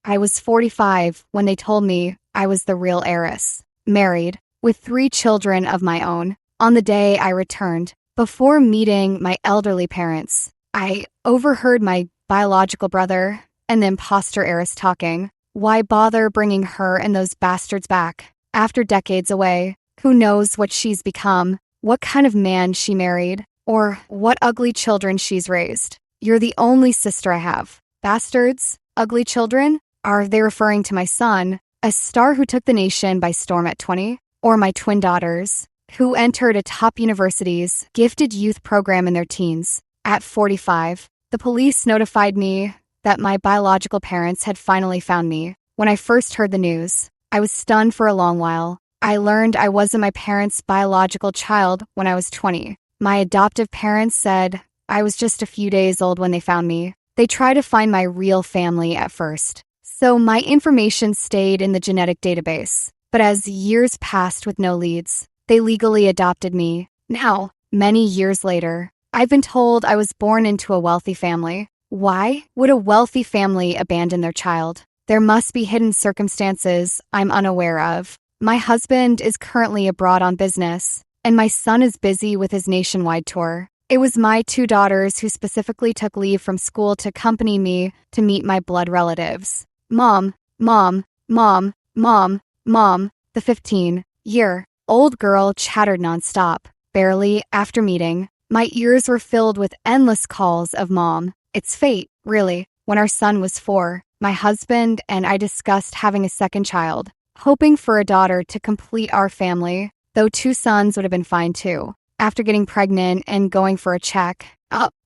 I was 45 when they told me I was the real heiress, married, with 3 children of my own. On the day I returned, before meeting my elderly parents, I overheard my biological brother and the impostor heiress talking. Why bother bringing her and those bastards back? After decades away, who knows what she's become, what kind of man she married, or what ugly children she's raised. You're the only sister I have. Bastards? Ugly children? Are they referring to my son, a star who took the nation by storm at 20? Or my twin daughters, who entered a top university's gifted youth program in their teens? At 45, the police notified me that my biological parents had finally found me. When I first heard the news, I was stunned for a long while. I learned I wasn't my parents' biological child when I was 20. My adoptive parents said I was just a few days old when they found me. They tried to find my real family at first, so my information stayed in the genetic database. But as years passed with no leads, they legally adopted me. Now, many years later, I've been told I was born into a wealthy family. Why would a wealthy family abandon their child? There must be hidden circumstances I'm unaware of. My husband is currently abroad on business, and my son is busy with his nationwide tour. It was my 2 daughters who specifically took leave from school to accompany me to meet my blood relatives. Mom, Mom, Mom, Mom, Mom, the 15-year-old girl chattered nonstop. Barely after meeting, my ears were filled with endless calls of Mom. It's fate, really. When our son was 4, my husband and I discussed having a second child, hoping for a daughter to complete our family, though 2 sons would have been fine too. After getting pregnant and going for a check,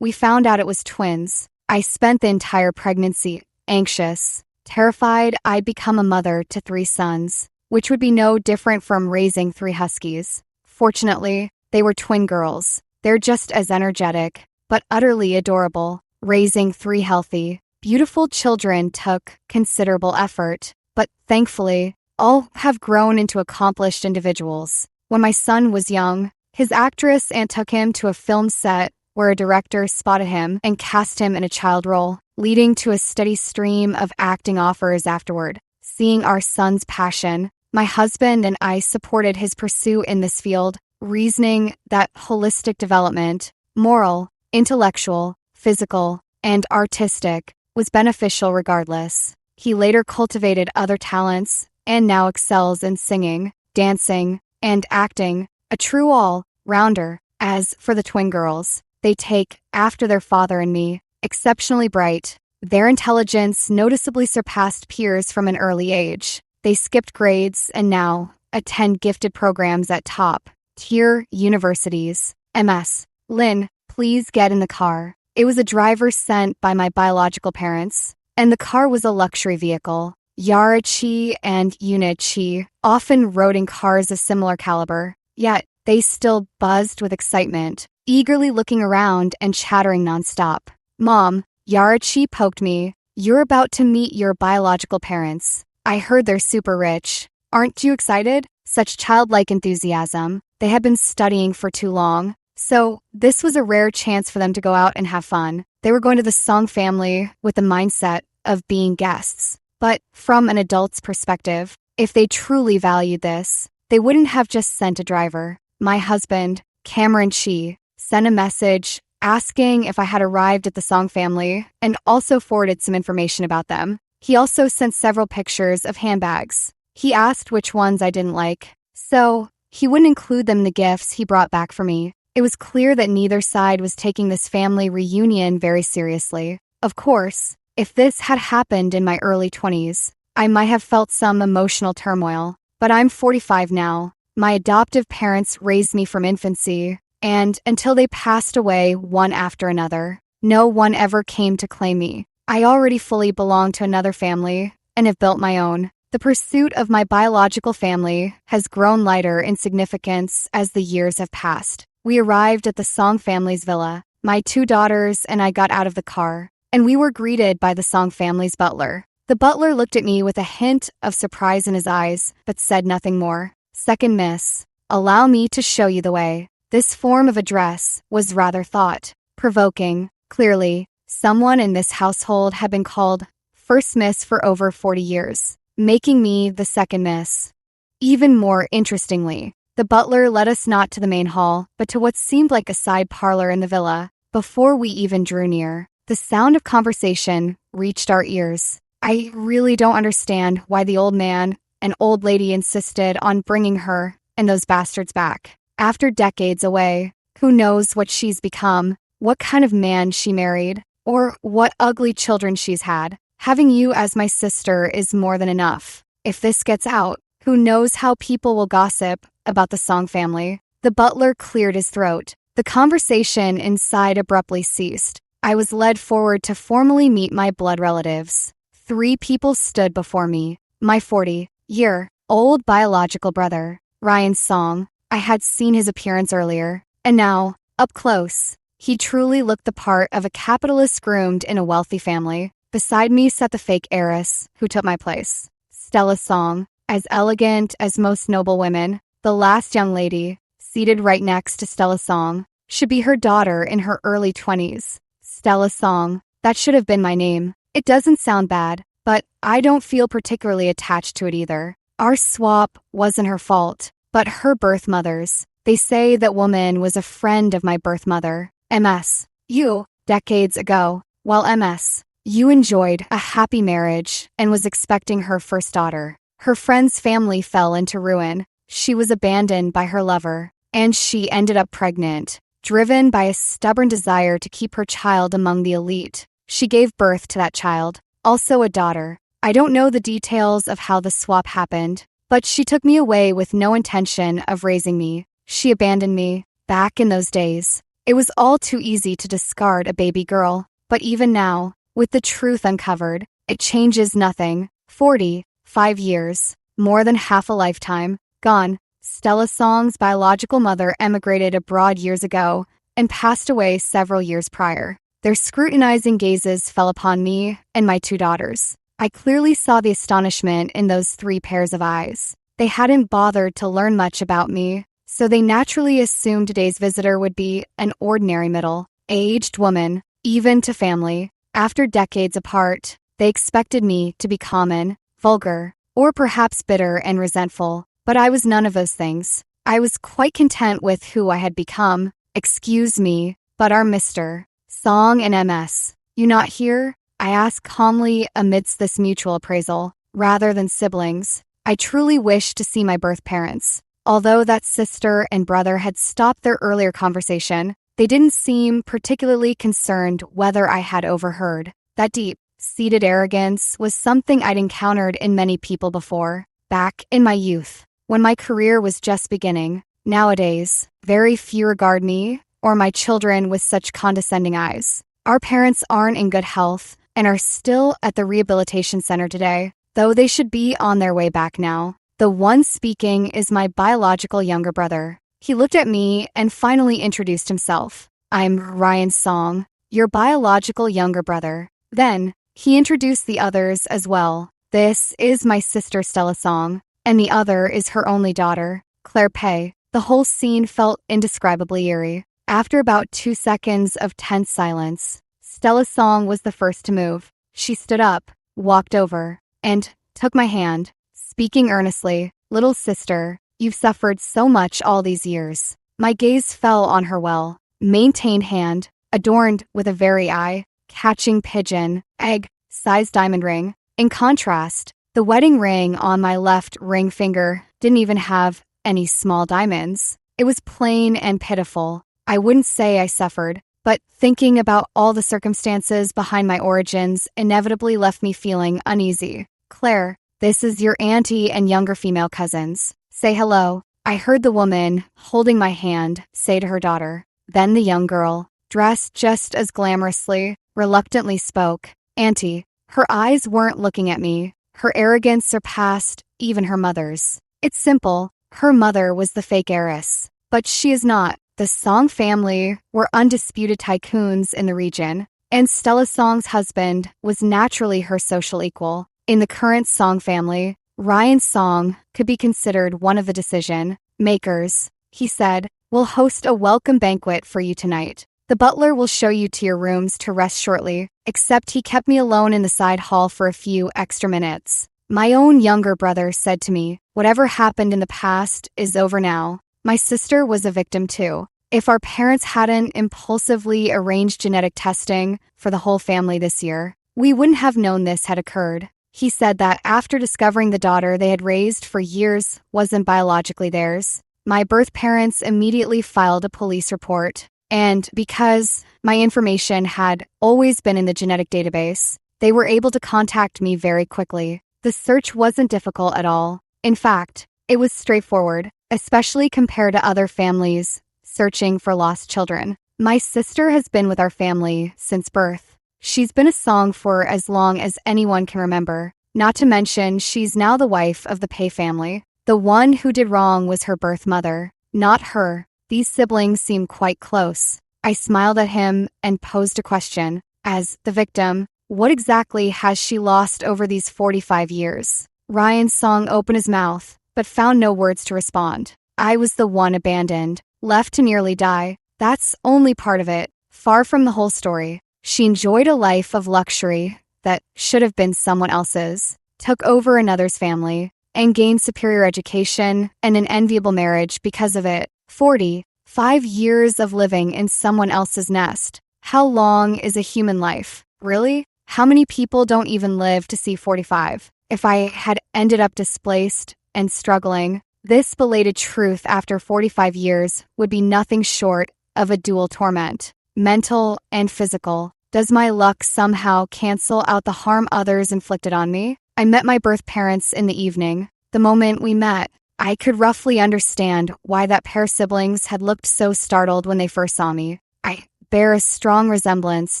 we found out it was twins. I spent the entire pregnancy anxious, terrified I'd become a mother to 3 sons, which would be no different from raising 3 huskies. Fortunately, they were twin girls. They're just as energetic, but utterly adorable. Raising 3 healthy, beautiful children took considerable effort, but thankfully, all have grown into accomplished individuals. When my son was young, his actress aunt took him to a film set where a director spotted him and cast him in a child role, leading to a steady stream of acting offers afterward. Seeing our son's passion, my husband and I supported his pursuit in this field, reasoning that holistic development, moral, intellectual, physical, and artistic, was beneficial regardless. He later cultivated other talents and now excels in singing, dancing, and acting, a true all-rounder. As for the twin girls, they take after their father and me, exceptionally bright. Their intelligence noticeably surpassed peers from an early age. They skipped grades and now attend gifted programs at top-tier universities. MS. Lynn, please get in the car. It was a driver sent by my biological parents, and the car was a luxury vehicle. Yarachi and Unichi often rode in cars of similar caliber, yet they still buzzed with excitement, eagerly looking around and chattering nonstop. Mom, Yarachi poked me. You're about to meet your biological parents. I heard they're super rich. Aren't you excited? Such childlike enthusiasm. They had been studying for too long, so this was a rare chance for them to go out and have fun. They were going to the Song family with the mindset of being guests. But from an adult's perspective, if they truly valued this, they wouldn't have just sent a driver. My husband, Cameron Chi, sent a message asking if I had arrived at the Song family and also forwarded some information about them. He also sent several pictures of handbags. He asked which ones I didn't like, so he wouldn't include them in the gifts he brought back for me. It was clear that neither side was taking this family reunion very seriously. Of course, if this had happened in my early 20s, I might have felt some emotional turmoil. But I'm 45 now. My adoptive parents raised me from infancy, and until they passed away one after another, no one ever came to claim me. I already fully belong to another family and have built my own. The pursuit of my biological family has grown lighter in significance as the years have passed. We arrived at the Song family's villa. My 2 daughters and I got out of the car, and we were greeted by the Song family's butler. The butler looked at me with a hint of surprise in his eyes, but said nothing more. Second miss, allow me to show you the way. This form of address was rather thought-provoking. Clearly, someone in this household had been called first miss for over 40 years, making me the second miss. Even more interestingly, the butler led us not to the main hall, but to what seemed like a side parlor in the villa. Before we even drew near, the sound of conversation reached our ears. I really don't understand why the old man and old lady insisted on bringing her and those bastards back. After decades away, who knows what she's become, what kind of man she married, or what ugly children she's had. Having you as my sister is more than enough. If this gets out, who knows how people will gossip about the Song family. The butler cleared his throat. The conversation inside abruptly ceased. I was led forward to formally meet my blood relatives. 3 people stood before me. My 40-year-old biological brother, Ryan Song. I had seen his appearance earlier, and now, up close, he truly looked the part of a capitalist groomed in a wealthy family. Beside me sat the fake heiress, who took my place. Stella Song, as elegant as most noble women. The last young lady, seated right next to Stella Song, should be her daughter in her early 20s. Stella Song, that should have been my name. It doesn't sound bad, but I don't feel particularly attached to it either. Our swap wasn't her fault, but her birth mother's. They say that woman was a friend of my birth mother, MS. You, decades ago, while MS. You enjoyed a happy marriage and was expecting her first daughter. Her friend's family fell into ruin. She was abandoned by her lover, and she ended up pregnant. Driven by a stubborn desire to keep her child among the elite, she gave birth to that child, also a daughter. I don't know the details of how the swap happened, but she took me away with no intention of raising me. She abandoned me. Back in those days, it was all too easy to discard a baby girl. But even now, with the truth uncovered, it changes nothing. 45 years, more than half a lifetime, gone. Stella Song's biological mother emigrated abroad years ago and passed away several years prior. Their scrutinizing gazes fell upon me and my 2 daughters. I clearly saw the astonishment in those 3 pairs of eyes. They hadn't bothered to learn much about me, so they naturally assumed today's visitor would be an ordinary middle-aged woman, even to family. After decades apart, they expected me to be common, vulgar, or perhaps bitter and resentful, but I was none of those things. I was quite content with who I had become. Excuse me, but our Mr. Song and MS, you not here? I asked calmly amidst this mutual appraisal. Rather than siblings, I truly wished to see my birth parents. Although that sister and brother had stopped their earlier conversation, they didn't seem particularly concerned whether I had overheard. That deep-seated arrogance was something I'd encountered in many people before, back in my youth, when my career was just beginning. Nowadays, very few regard me or my children with such condescending eyes. Our parents aren't in good health and are still at the rehabilitation center today, though they should be on their way back now. The one speaking is my biological younger brother. He looked at me and finally introduced himself. I'm Ryan Song, your biological younger brother. Then, he introduced the others as well. This is my sister Stella Song, and the other is her only daughter, Claire Pei. The whole scene felt indescribably eerie. After about 2 seconds of tense silence, Stella Song was the first to move. She stood up, walked over, and took my hand, speaking earnestly. Little sister, you've suffered so much all these years. My gaze fell on her well-maintained hand, adorned with a very eye-catching pigeon, egg-sized diamond ring. In contrast, the wedding ring on my left ring finger didn't even have any small diamonds. It was plain and pitiful. I wouldn't say I suffered, but thinking about all the circumstances behind my origins inevitably left me feeling uneasy. Claire, this is your auntie and younger female cousins. Say hello. I heard the woman holding my hand say to her daughter. Then the young girl, dressed just as glamorously, reluctantly spoke. Auntie. Her eyes weren't looking at me. Her arrogance surpassed even her mother's. It's simple. Her mother was the fake heiress, but she is not. The Song family were undisputed tycoons in the region, and Stella Song's husband was naturally her social equal. In the current Song family, Ryan Song could be considered one of the decision makers. He said, "We'll host a welcome banquet for you tonight. The butler will show you to your rooms to rest shortly, except he kept me alone in the side hall for a few extra minutes. My own younger brother said to me, whatever happened in the past is over now. My sister was a victim too. If our parents hadn't impulsively arranged genetic testing for the whole family this year, we wouldn't have known this had occurred. He said that after discovering the daughter they had raised for years wasn't biologically theirs, my birth parents immediately filed a police report. And because my information had always been in the genetic database, they were able to contact me very quickly. The search wasn't difficult at all. In fact, it was straightforward, especially compared to other families searching for lost children. My sister has been with our family since birth. She's been a song for as long as anyone can remember. Not to mention, she's now the wife of the Pei family. The one who did wrong was her birth mother, not her. These siblings seem quite close. I smiled at him and posed a question. As the victim, what exactly has she lost over these 45 years? Ryan Song opened his mouth, but found no words to respond. I was the one abandoned, left to nearly die. That's only part of it, far from the whole story. She enjoyed a life of luxury that should have been someone else's, took over another's family, and gained superior education and an enviable marriage because of it. 45 years of living in someone else's nest. How long is a human life? Really? How many people don't even live to see 45? If I had ended up displaced and struggling, this belated truth after 45 years would be nothing short of a dual torment, mental and physical. Does my luck somehow cancel out the harm others inflicted on me? I met my birth parents in the evening. The moment we met, I could roughly understand why that pair of siblings had looked so startled when they first saw me. I bear a strong resemblance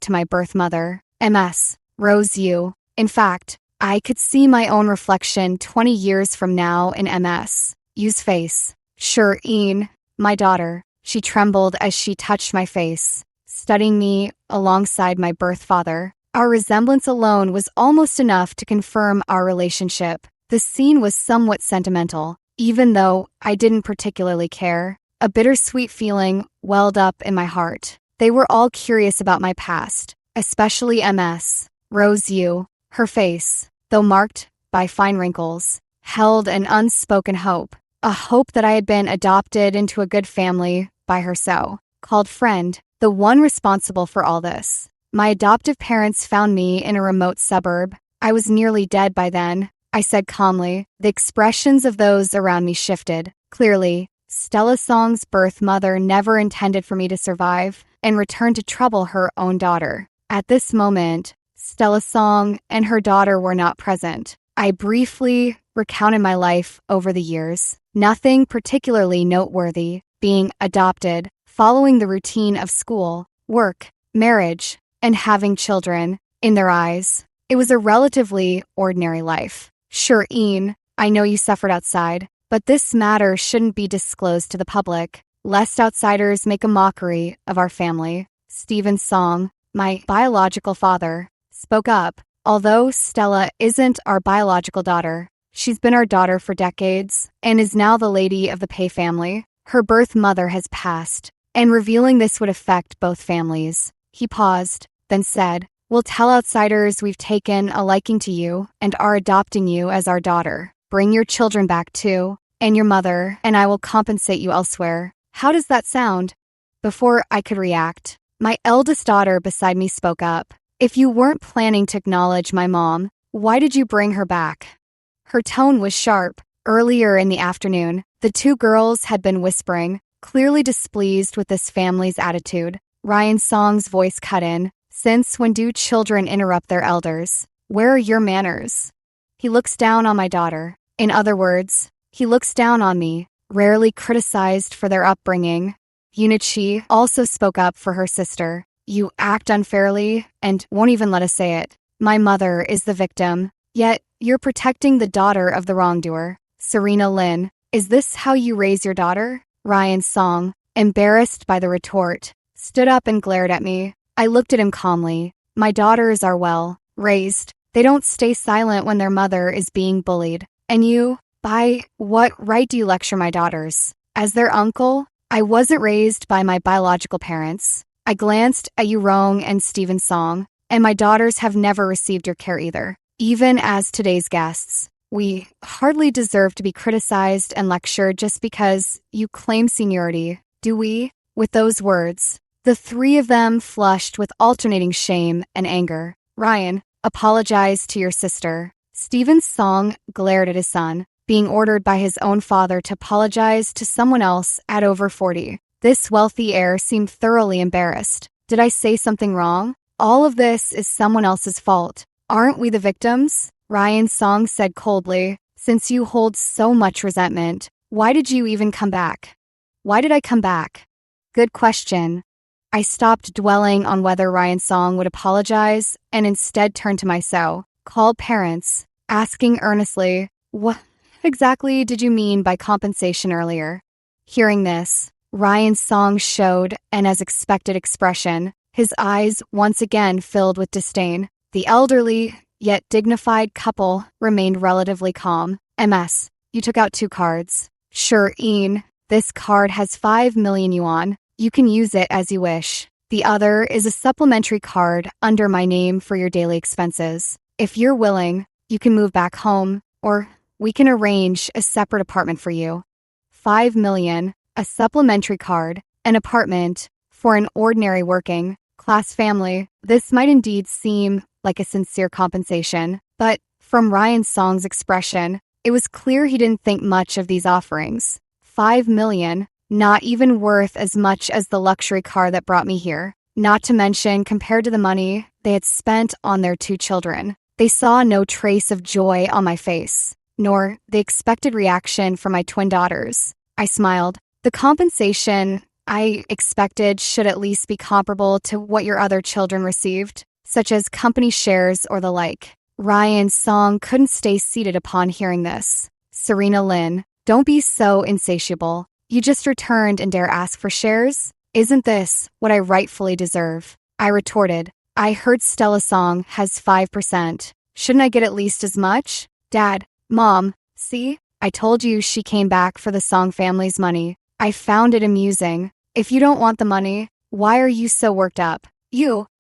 to my birth mother, MS, Rose Yu. In fact, I could see my own reflection 20 years from now in MS Yu's face. Sure, Ian, my daughter. She trembled as she touched my face, studying me alongside my birth father. Our resemblance alone was almost enough to confirm our relationship. The scene was somewhat sentimental, even though I didn't particularly care. A bittersweet feeling welled up in my heart. They were all curious about my past, especially MS. Rose Yu, her face, though marked by fine wrinkles, held an unspoken hope. A hope that I had been adopted into a good family by her so-called friend, the one responsible for all this. My adoptive parents found me in a remote suburb. I was nearly dead by then, I said calmly. The expressions of those around me shifted. Clearly, Stella Song's birth mother never intended for me to survive and return to trouble her own daughter. At this moment, Stella Song and her daughter were not present. I briefly recounted my life over the years. Nothing particularly noteworthy. Being adopted, following the routine of school, work, marriage, and having children. In their eyes, it was a relatively ordinary life. Sure, Ian, I know you suffered outside, but this matter shouldn't be disclosed to the public, lest outsiders make a mockery of our family. Stephen Song, my biological father, spoke up. Although Stella isn't our biological daughter, she's been our daughter for decades and is now the lady of the Pei family. Her birth mother has passed, and revealing this would affect both families. He paused, then said, "We'll tell outsiders we've taken a liking to you and are adopting you as our daughter. Bring your children back too, and your mother, and I will compensate you elsewhere." How does that sound? Before I could react, my eldest daughter beside me spoke up. "If you weren't planning to acknowledge my mom, why did you bring her back?" Her tone was sharp. Earlier in the afternoon, the two girls had been whispering, clearly displeased with this family's attitude. Ryan Song's voice cut in. "Since when do children interrupt their elders? Where are your manners?" He looks down on my daughter. In other words, he looks down on me, rarely criticized for their upbringing. Yunichi also spoke up for her sister. "You act unfairly and won't even let us say it. My mother is the victim, yet you're protecting the daughter of the wrongdoer." Serena Lin, "Is this how you raise your daughter?" Ryan Song, embarrassed by the retort, stood up and glared at me. I looked at him calmly. "My daughters are well raised. They don't stay silent when their mother is being bullied. And you, by what right do you lecture my daughters? As their uncle, I wasn't raised by my biological parents. I glanced at Yurong and Steven's song, and my daughters have never received your care either. Even as today's guests, we hardly deserve to be criticized and lectured just because you claim seniority, do we? With those words, the three of them flushed with alternating shame and anger. Ryan, apologize to your sister. Steven's song glared at his son, being ordered by his own father to apologize to someone else at over 40. This wealthy heir seemed thoroughly embarrassed. Did I say something wrong? All of this is someone else's fault. Aren't we the victims? Ryan's song said coldly, since you hold so much resentment, why did you even come back? Why did I come back? Good question. I stopped dwelling on whether Ryan's song would apologize and instead turned to my so-called parents, asking earnestly, what exactly did you mean by compensation earlier? Hearing this, Ryan's song showed an as expected expression, his eyes once again filled with disdain. The elderly, yet dignified couple remained relatively calm. MS, you took out 2 cards. Sure, Ian, this card has 5 million yuan. You can use it as you wish. The other is a supplementary card under my name for your daily expenses. If you're willing, you can move back home, or we can arrange a separate apartment for you. 5 million, a supplementary card, an apartment, for an ordinary working class family. This might indeed seem like a sincere compensation, but from Ryan's song's expression, it was clear he didn't think much of these offerings. 5 million, not even worth as much as the luxury car that brought me here. Not to mention, compared to the money they had spent on their 2 children, they saw no trace of joy on my face, nor the expected reaction from my twin daughters. I smiled. The compensation I expected should at least be comparable to what your other children received, such as company shares or the like. Ryan's song couldn't stay seated upon hearing this. Serena Lynn, don't be so insatiable. You just returned and dare ask for shares? Isn't this what I rightfully deserve? I retorted. I heard Stella's song has 5%. Shouldn't I get at least as much? Dad, Mom, see? I told you she came back for the Song family's money. I found it amusing. If you don't want the money, why are you so worked up?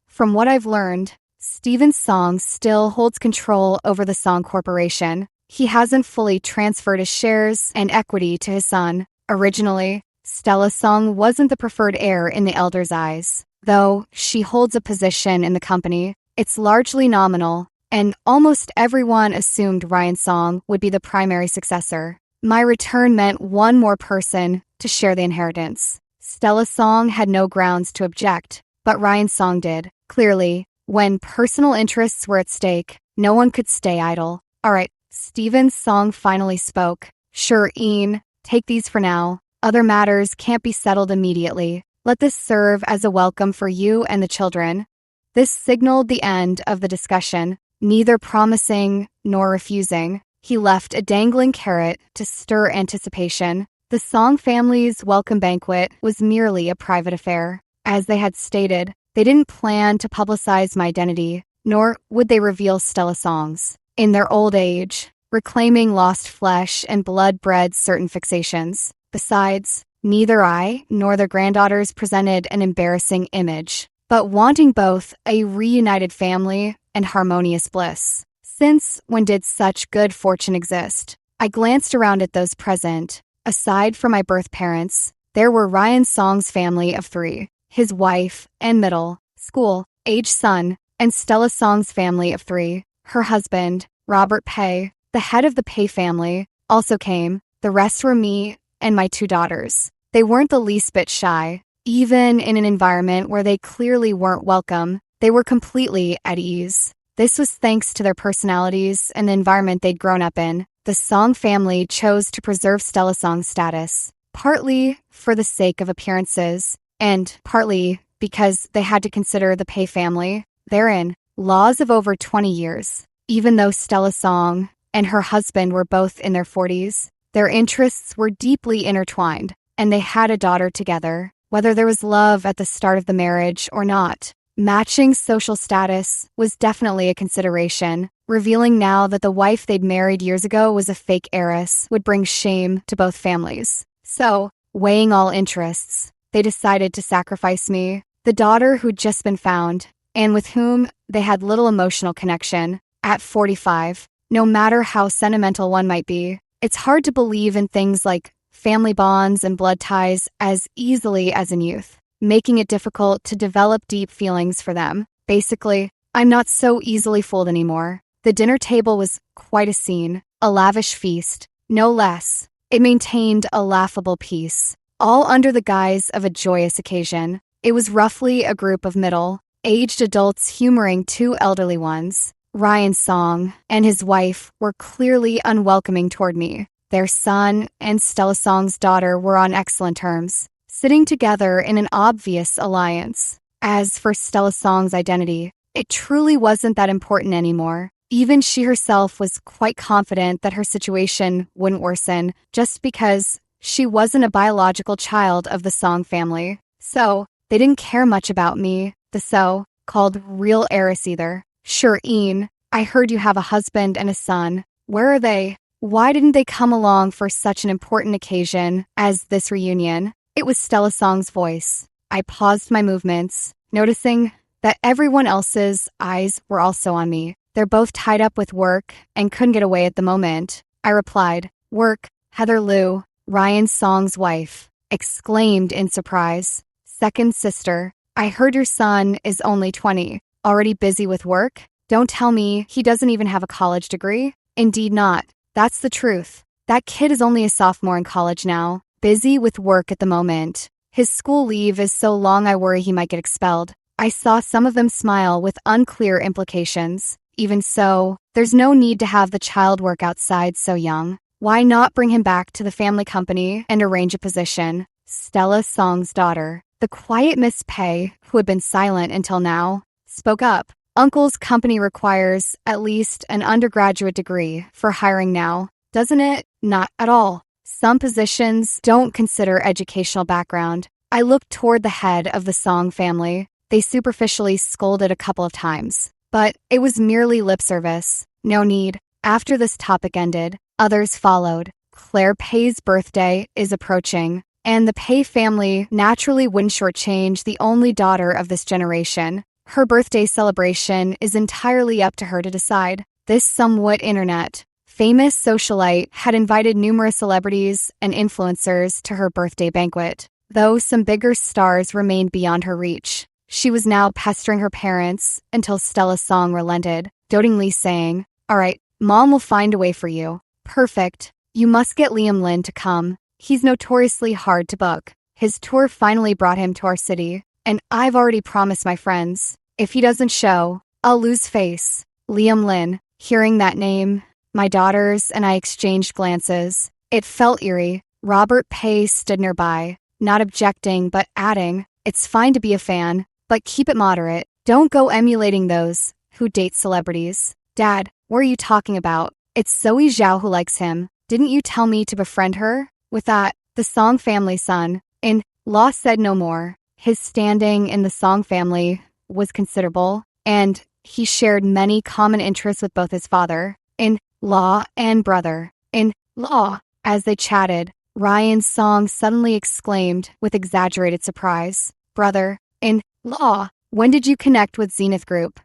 From what I've learned, Steven's song still holds control over the Song Corporation. He hasn't fully transferred his shares and equity to his son. Originally, Stella's song wasn't the preferred heir in the elder's eyes. Though she holds a position in the company, it's largely nominal, and almost everyone assumed Ryan's song would be the primary successor. My return meant one more person to share the inheritance. Stella's song had no grounds to object, but Ryan's song did. Clearly, when personal interests were at stake, no one could stay idle. All right, Steven's song finally spoke. Sure, Ian, take these for now. Other matters can't be settled immediately. Let this serve as a welcome for you and the children. This signaled the end of the discussion, neither promising nor refusing. He left a dangling carrot to stir anticipation. The Song family's welcome banquet was merely a private affair. As they had stated, they didn't plan to publicize my identity, nor would they reveal Stella songs. In their old age, reclaiming lost flesh and blood bred certain fixations. Besides, neither I nor their granddaughters presented an embarrassing image, but wanting both a reunited family and harmonious bliss. Since when did such good fortune exist? I glanced around at those present. Aside from my birth parents, there were Ryan Song's family of 3, his wife and middle school age son, and Stella Song's family of 3, her husband, Robert Pei, the head of the Pei family, also came. The rest were me and my 2 daughters. They weren't the least bit shy. Even in an environment where they clearly weren't welcome, they were completely at ease. This was thanks to their personalities and the environment they'd grown up in. The Song family chose to preserve Stella Song's status, partly for the sake of appearances, and partly because they had to consider the Pei family. Therein, laws of over 20 years. Even though Stella Song and her husband were both in their 40s, their interests were deeply intertwined, and they had a daughter together. Whether there was love at the start of the marriage or not, matching social status was definitely a consideration. Revealing now that the wife they'd married years ago was a fake heiress would bring shame to both families. So, weighing all interests, they decided to sacrifice me. the daughter who'd just been found, and with whom they had little emotional connection. At 45, no matter how sentimental one might be, it's hard to believe in things like family bonds and blood ties as easily as in youth, making it difficult to develop deep feelings for them. Basically, I'm not so easily fooled anymore. The dinner table was quite a scene, a lavish feast, no less. It maintained a laughable peace, all under the guise of a joyous occasion. It was roughly a group of middle-aged adults humoring two elderly ones. Ryan Song and his wife were clearly unwelcoming toward me. Their son and Stella Song's daughter were on excellent terms, sitting together in an obvious alliance. As for Stella Song's identity, it truly wasn't that important anymore. Even she herself was quite confident that her situation wouldn't worsen just because she wasn't a biological child of the Song family. So, they didn't care much about me, the so-called real heiress either. Sure, Ian, I heard you have a husband and a son. Where are they? Why didn't they come along for such an important occasion as this reunion? It was Stella Song's voice. I paused my movements, noticing that everyone else's eyes were also on me. They're both tied up with work and couldn't get away at the moment. I replied, "Work, Heather Lou," Ryan Song's wife exclaimed in surprise. "Second sister, I heard your son is only 20. Already busy with work? Don't tell me he doesn't even have a college degree?" "Indeed not. That's the truth. That kid is only a sophomore in college now, busy with work at the moment. His school leave is so long I worry he might get expelled." I saw some of them smile with unclear implications. Even so, there's no need to have the child work outside so young. Why not bring him back to the family company and arrange a position? Stella Song's daughter, the quiet Miss Pei, who had been silent until now, spoke up. "Uncle's company requires at least an undergraduate degree for hiring now, doesn't it?" "Not at all. Some positions don't consider educational background." I looked toward the head of the Song family. They superficially scolded a couple of times, but it was merely lip service. No need. After this topic ended, others followed. Claire Pei's birthday is approaching, and the Pei family naturally wouldn't shortchange the only daughter of this generation. Her birthday celebration is entirely up to her to decide. This somewhat internet-famous socialite had invited numerous celebrities and influencers to her birthday banquet, though some bigger stars remained beyond her reach. She was now pestering her parents until Stella Song relented, dotingly saying, "All right, Mom will find a way for you." "Perfect. You must get Liam Lin to come. He's notoriously hard to book. His tour finally brought him to our city, and I've already promised my friends, if he doesn't show, I'll lose face." Liam Lin. Hearing that name, my daughters and I exchanged glances. It felt eerie. Robert Pei stood nearby, not objecting but adding, "It's fine to be a fan, but keep it moderate. Don't go emulating those who date celebrities." "Dad, what are you talking about? It's Zoe Zhao who likes him. Didn't you tell me to befriend her?" With that, the Song family son-in-law said no more. His standing in the Song family was considerable, and he shared many common interests with both his father-in-law and brother-in-law. As they chatted, Ryan Song suddenly exclaimed with exaggerated surprise, "Brother-in-law, when did you connect with Zenith Group?"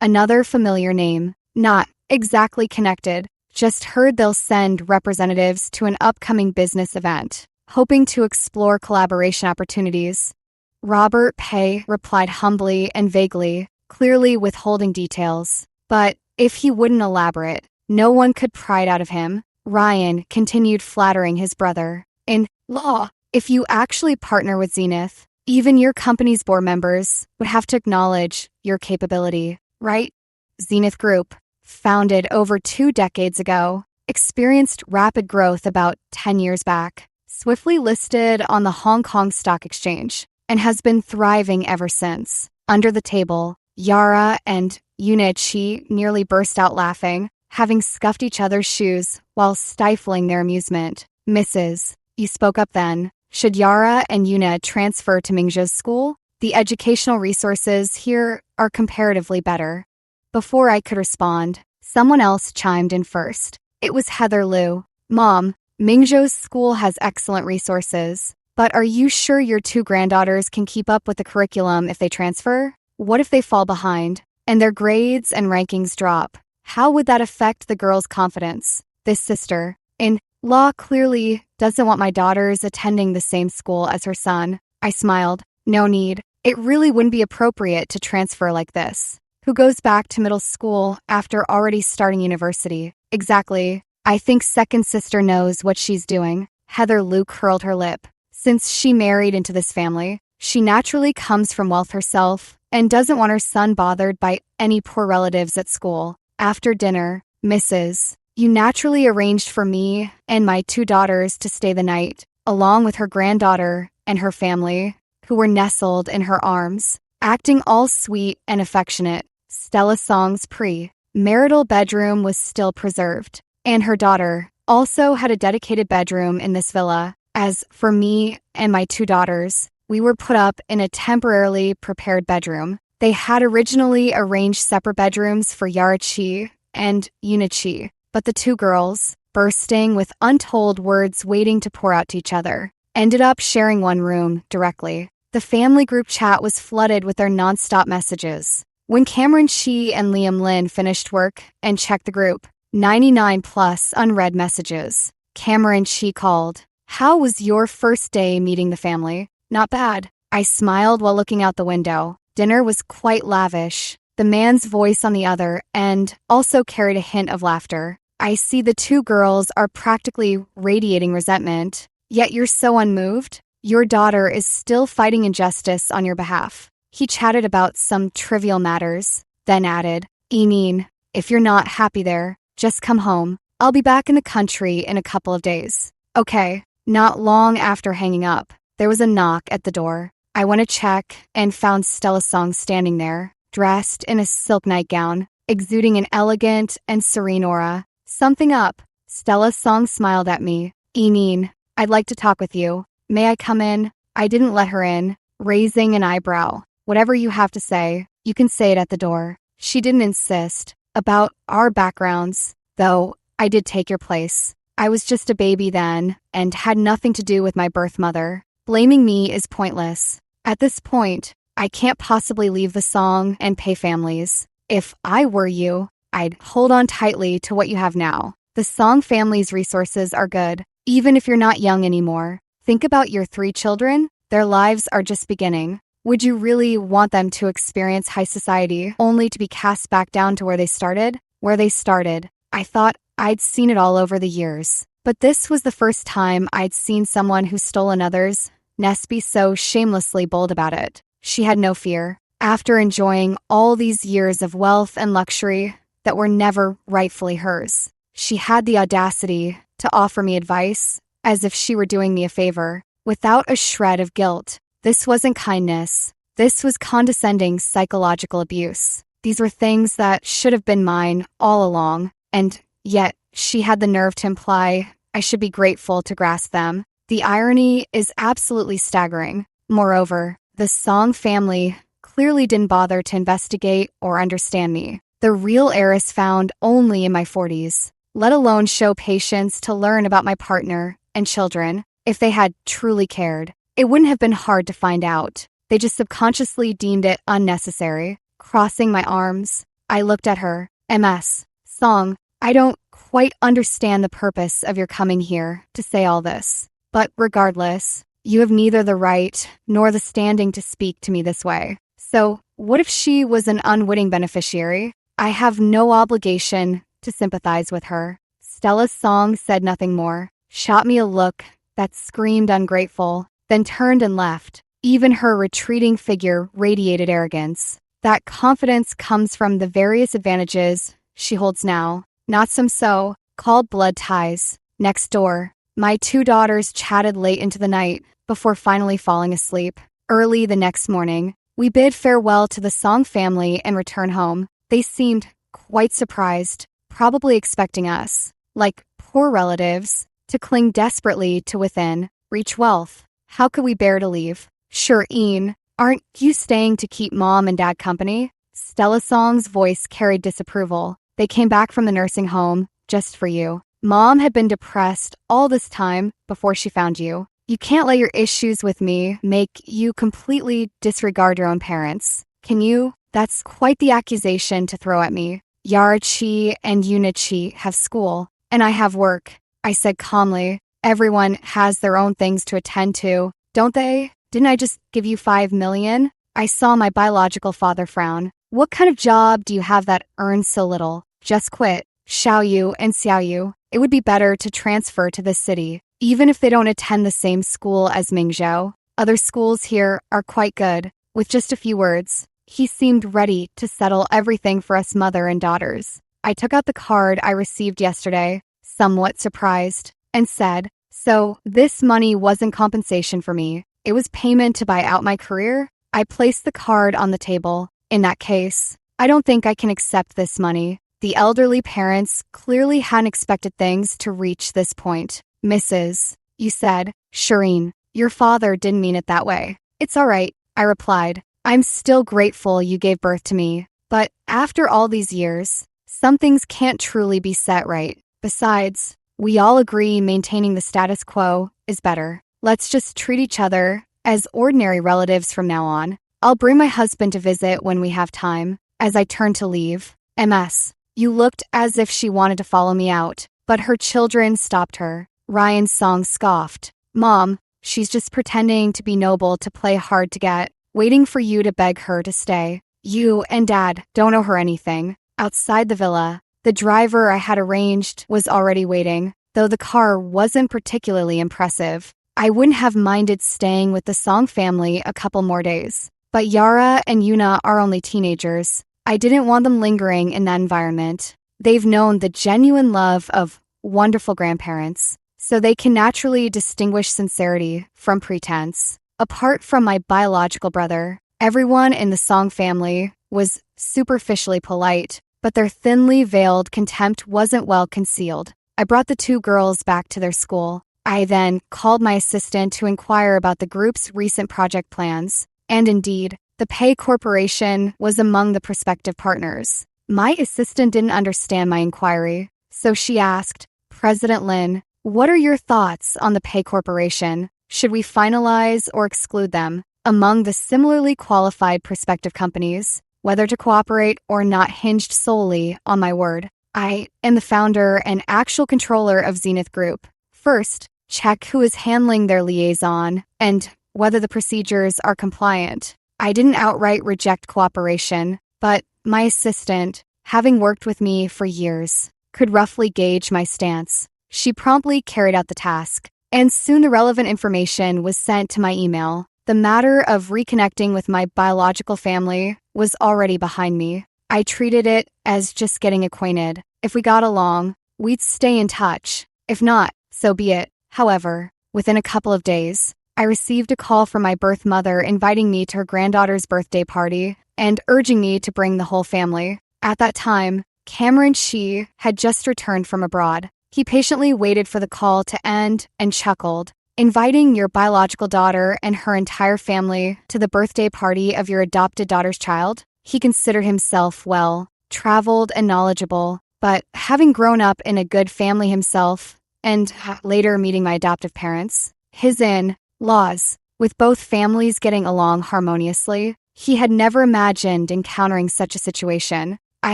Another familiar name. Not exactly connected, just heard they'll send representatives to an upcoming business event, hoping to explore collaboration opportunities. Robert Pei replied humbly and vaguely, clearly withholding details. But if he wouldn't elaborate, no one could pry it out of him. Ryan continued flattering his brother-in-law. "If you actually partner with Zenith, even your company's board members would have to acknowledge your capability, right?" Zenith Group, founded over 2 decades ago, experienced rapid growth about 10 years back, swiftly listed on the Hong Kong Stock Exchange, and has been thriving ever since. Under the table, Yara and Yunichi nearly burst out laughing, having scuffed each other's shoes while stifling their amusement. "Mrs. You spoke up then. Should Yara and Yuna transfer to Mingzhou's school? The educational resources here are comparatively better." Before I could respond, someone else chimed in first. It was Heather Lou. "Mom, Mingzhou's school has excellent resources, But are you sure your two granddaughters can keep up with the curriculum if they transfer? What if they fall behind, and their grades and rankings drop? How would that affect the girl's confidence? This sister, in law, clearly doesn't want my daughters attending the same school as her son. I smiled. No need. It really wouldn't be appropriate to transfer like this. Who goes back to middle school after already starting university? Exactly. I think second sister knows what she's doing. Heather Luke curled her lip. Since she married into this family, she naturally comes from wealth herself and doesn't want her son bothered by any poor relatives at school. After dinner, Mrs. You naturally arranged for me and my two daughters to stay the night, along with her granddaughter and her family, who were nestled in her arms, acting all sweet and affectionate. Stella Song's pre-marital bedroom was still preserved, and her daughter also had a dedicated bedroom in this villa. As for me and my two daughters, we were put up in a temporarily prepared bedroom. They had originally arranged separate bedrooms for Yarachi and Unichi, but the two girls, bursting with untold words waiting to pour out to each other, ended up sharing one room directly. The family group chat was flooded with their nonstop messages. When Cameron Shi and Liam Lin finished work and checked the group, 99 plus unread messages. Cameron Shi called. How was your first day meeting the family? Not bad. I smiled while looking out the window. Dinner was quite lavish. The man's voice on the other end also carried a hint of laughter. I see the two girls are practically radiating resentment, yet you're so unmoved. Your daughter is still fighting injustice on your behalf. He chatted about some trivial matters, then added, Eneen, if you're not happy there, just come home. I'll be back in the country in a couple of days. Okay. Not long after hanging up, there was a knock at the door. I went to check and found Stella Song standing there, dressed in a silk nightgown, exuding an elegant and serene aura. Something up. Stella Song smiled at me. Eneen, I'd like to talk with you. May I come in? I didn't let her in, raising an eyebrow. Whatever you have to say, you can say it at the door. She didn't insist. About our backgrounds, though, I did take your place. I was just a baby then and had nothing to do with my birth mother. Blaming me is pointless. At this point, I can't possibly leave the song and pay families. If I were you, I'd hold on tightly to what you have now. The song family's resources are good, even if you're not young anymore. Think about your 3 children. Their lives are just beginning. Would you really want them to experience high society only to be cast back down to where they started? Where they started. I thought I'd seen it all over the years, but this was the first time I'd seen someone who stole another's nest be so shamelessly bold about it. She had no fear. After enjoying all these years of wealth and luxury that were never rightfully hers, she had the audacity to offer me advice as if she were doing me a favor, without a shred of guilt. This wasn't kindness. This was condescending psychological abuse. These were things that should have been mine all along, and yet she had the nerve to imply I should be grateful to grasp them. The irony is absolutely staggering. Moreover, the Song family clearly didn't bother to investigate or understand me. The real heiress found only in my 40s, let alone show patience to learn about my partner and children. If they had truly cared, it wouldn't have been hard to find out. They just subconsciously deemed it unnecessary. Crossing my arms, I looked at her. MS. Song, I don't quite understand the purpose of your coming here to say all this. But regardless, you have neither the right nor the standing to speak to me this way. So, what if she was an unwitting beneficiary? I have no obligation to sympathize with her. Stella Song said nothing more, shot me a look that screamed ungrateful, then turned and left. Even her retreating figure radiated arrogance. That confidence comes from the various advantages she holds now, not some so-called blood ties. Next door, my 2 daughters chatted late into the night before finally falling asleep. Early the next morning, we bid farewell to the Song family and returned home. They seemed quite surprised, probably expecting us, like poor relatives, to cling desperately to within, reach wealth. How could we bear to leave? Sure, Ian, aren't you staying to keep Mom and Dad company? Stella Song's voice carried disapproval. They came back from the nursing home just for you. Mom had been depressed all this time before she found you. You can't let your issues with me make you completely disregard your own parents. Can you? That's quite the accusation to throw at me. Yarachi and Unichi have school, and I have work. I said calmly. Everyone has their own things to attend to, don't they? Didn't I just give you $5 million? I saw my biological father frown. What kind of job do you have that earns so little? Just quit. Xiaoyu and Xiaoyu. It would be better to transfer to this city, even if they don't attend the same school as Mingzhou. Other schools here are quite good. With just a few words, he seemed ready to settle everything for us mother and daughters. I took out the card I received yesterday, somewhat surprised, and said, "So, this money wasn't compensation for me. It was payment to buy out my career?" I placed the card on the table. In that case, I don't think I can accept this money. The elderly parents clearly hadn't expected things to reach this point. "Mrs. You said, Shireen, your father didn't mean it that way." "It's all right," I replied. "I'm still grateful you gave birth to me. But after all these years, some things can't truly be set right. Besides, we all agree maintaining the status quo is better. Let's just treat each other as ordinary relatives from now on. I'll bring my husband to visit when we have time." As I turned to leave, "MS. You looked as if she wanted to follow me out, but her children stopped her." Ryan Song scoffed. "Mom, she's just pretending to be noble to play hard to get, waiting for you to beg her to stay. You and Dad don't owe her anything." Outside the villa, the driver I had arranged was already waiting. Though the car wasn't particularly impressive, I wouldn't have minded staying with the Song family a couple more days. But Yara and Yuna are only teenagers. I didn't want them lingering in that environment. They've known the genuine love of wonderful grandparents, so they can naturally distinguish sincerity from pretense. Apart from my biological brother, everyone in the Song family was superficially polite, but their thinly veiled contempt wasn't well concealed. I brought the two girls back to their school. I then called my assistant to inquire about the group's recent project plans, and indeed, the Pay Corporation was among the prospective partners. My assistant didn't understand my inquiry, so she asked, "President Lin, what are your thoughts on the Pay Corporation? Should we finalize or exclude them among the similarly qualified prospective companies? Whether to cooperate or not hinged solely on my word. I am the founder and actual controller of Zenith Group. First, check who is handling their liaison and whether the procedures are compliant." I didn't outright reject cooperation, but my assistant, having worked with me for years, could roughly gauge my stance. She promptly carried out the task, and soon the relevant information was sent to my email. The matter of reconnecting with my biological family was already behind me. I treated it as just getting acquainted. If we got along, we'd stay in touch. If not, so be it. However, within a couple of days, I received a call from my birth mother inviting me to her granddaughter's birthday party and urging me to bring the whole family. At that time, Cameron Shi had just returned from abroad. He patiently waited for the call to end and chuckled. "Inviting your biological daughter and her entire family to the birthday party of your adopted daughter's child?" He considered himself well, traveled and knowledgeable, but having grown up in a good family himself, and later meeting my adoptive parents, his in-laws, with both families getting along harmoniously, he had never imagined encountering such a situation. I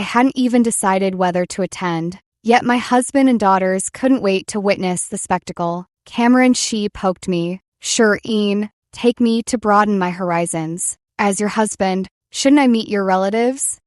hadn't even decided whether to attend, yet my husband and daughters couldn't wait to witness the spectacle. Cameron Shi poked me. "Sure, Ian, take me to broaden my horizons. As your husband, shouldn't I meet your relatives?"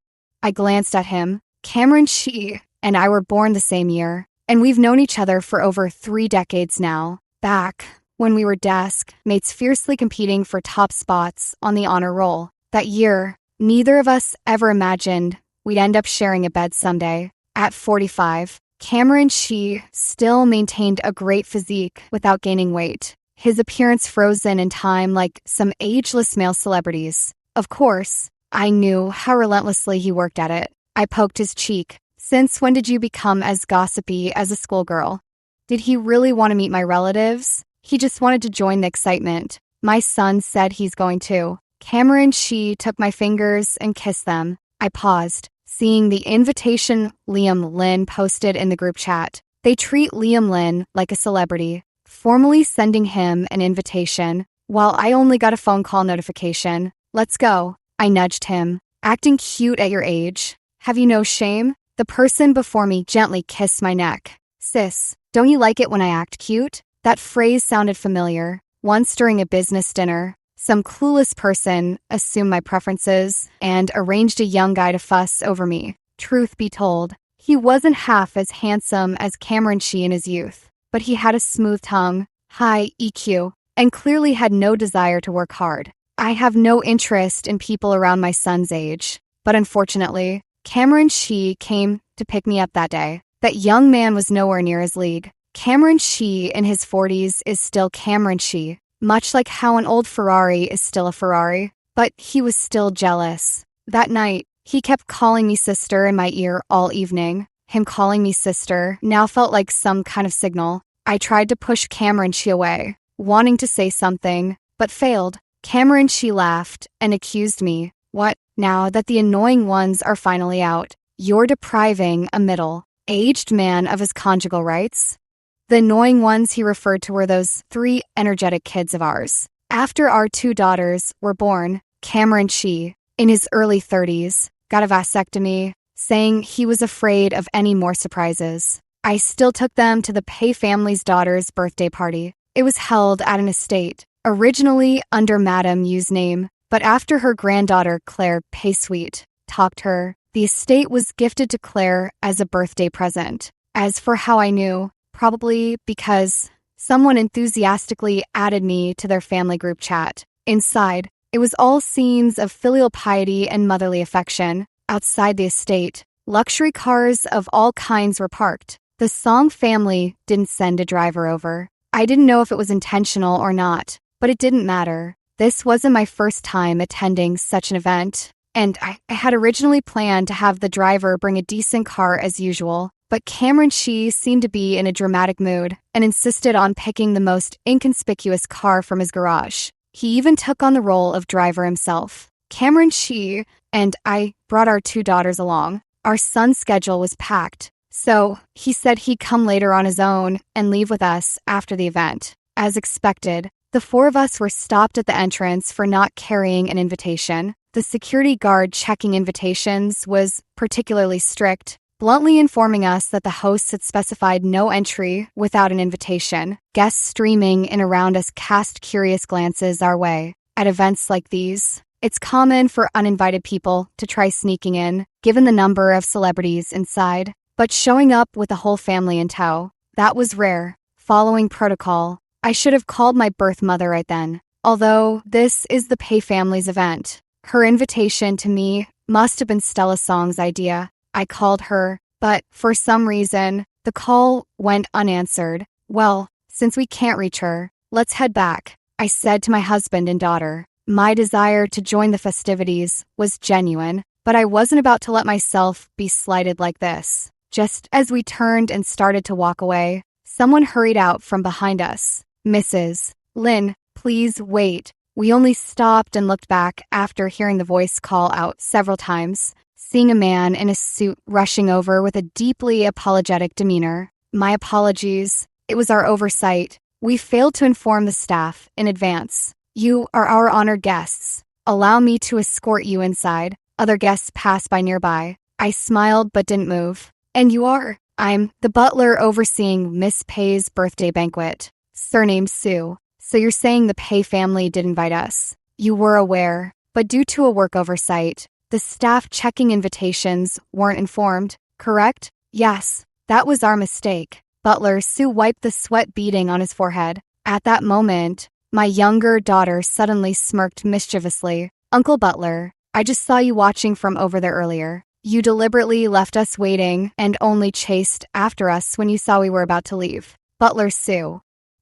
I glanced at him. Cameron Shi and I were born the same year, and we've known each other for over 3 decades now. Back when we were desk mates fiercely competing for top spots on the honor roll. That year, neither of us ever imagined we'd end up sharing a bed someday. At 45, Cameron Shi still maintained a great physique without gaining weight, his appearance frozen in time like some ageless male celebrities. Of course, I knew how relentlessly he worked at it. I poked his cheek. "Since when did you become as gossipy as a schoolgirl?" Did he really want to meet my relatives? He just wanted to join the excitement. My son said he's going to. Cameron Shi took my fingers and kissed them. I paused, seeing the invitation Liam Lin posted in the group chat. They treat Liam Lin like a celebrity. formally sending him an invitation, while I only got a phone call notification. Let's go. I nudged him. Acting cute at your age. Have you no shame? The person before me gently kissed my neck. Sis, don't you like it when I act cute? That phrase sounded familiar. Once during a business dinner, some clueless person assumed my preferences and arranged a young guy to fuss over me. Truth be told, he wasn't half as handsome as Cameron Shee in his youth, but he had a smooth tongue, high EQ, and clearly had no desire to work hard. I have no interest in people around my son's age, but unfortunately, Cameron Shee came to pick me up that day. That young man was nowhere near his league. Cameron Shee in his 40s is still Cameron Shee, much like how an old Ferrari is still a Ferrari, but he was still jealous. That night, he kept calling me sister in my ear all evening. Him calling me sister now felt like some kind of signal. I tried to push Cameron Shee away, wanting to say something, but failed. Cameron Shee laughed and accused me. What, now that the annoying ones are finally out, you're depriving a middle-aged man of his conjugal rights? The annoying ones he referred to were those 3 energetic kids of ours. After our 2 daughters were born, Cameron Shee, in his early 30s, got a vasectomy, saying he was afraid of any more surprises. I still took them to the Pei family's daughter's birthday party. It was held at an estate, originally under Madame Yu's name, but after her granddaughter Claire Paysweet talked her, the estate was gifted to Claire as a birthday present. As for how I knew, probably because someone enthusiastically added me to their family group chat. Inside, it was all scenes of filial piety and motherly affection. Outside the estate, luxury cars of all kinds were parked. The Song family didn't send a driver over. I didn't know if it was intentional or not, but it didn't matter. This wasn't my first time attending such an event, and I had originally planned to have the driver bring a decent car as usual, but Cameron Shee seemed to be in a dramatic mood and insisted on picking the most inconspicuous car from his garage. He even took on the role of driver himself. Cameron Shee and I brought our 2 daughters along. Our son's schedule was packed, so he said he'd come later on his own and leave with us after the event. As expected, the 4 of us were stopped at the entrance for not carrying an invitation. The security guard checking invitations was particularly strict, bluntly informing us that the hosts had specified no entry without an invitation. Guests streaming in around us cast curious glances our way. At events like these, it's common for uninvited people to try sneaking in, given the number of celebrities inside, but showing up with the whole family in tow, that was rare. Following protocol, I should have called my birth mother right then. Although this is the Pei family's event, her invitation to me must have been Stella Song's idea. I called her, but for some reason, the call went unanswered. Well, since we can't reach her, let's head back, I said to my husband and daughter. My desire to join the festivities was genuine, but I wasn't about to let myself be slighted like this. Just as we turned and started to walk away, someone hurried out from behind us. Mrs. Lin, please wait. We only stopped and looked back after hearing the voice call out several times, seeing a man in a suit rushing over with a deeply apologetic demeanor. My apologies. It was our oversight. We failed to inform the staff in advance. You are our honored guests. Allow me to escort you inside. Other guests passed by nearby. I smiled but didn't move. And you are? I'm the butler overseeing Miss Pei's birthday banquet. Surname Sue. So you're saying the Pei family did invite us? You were aware, but due to a work oversight, the staff checking invitations weren't informed, correct? Yes, that was our mistake. Butler Sue wiped the sweat beading on his forehead. At that moment, my younger daughter suddenly smirked mischievously. Uncle Butler, I just saw you watching from over there earlier. You deliberately left us waiting and only chased after us when you saw we were about to leave. Butler Sue.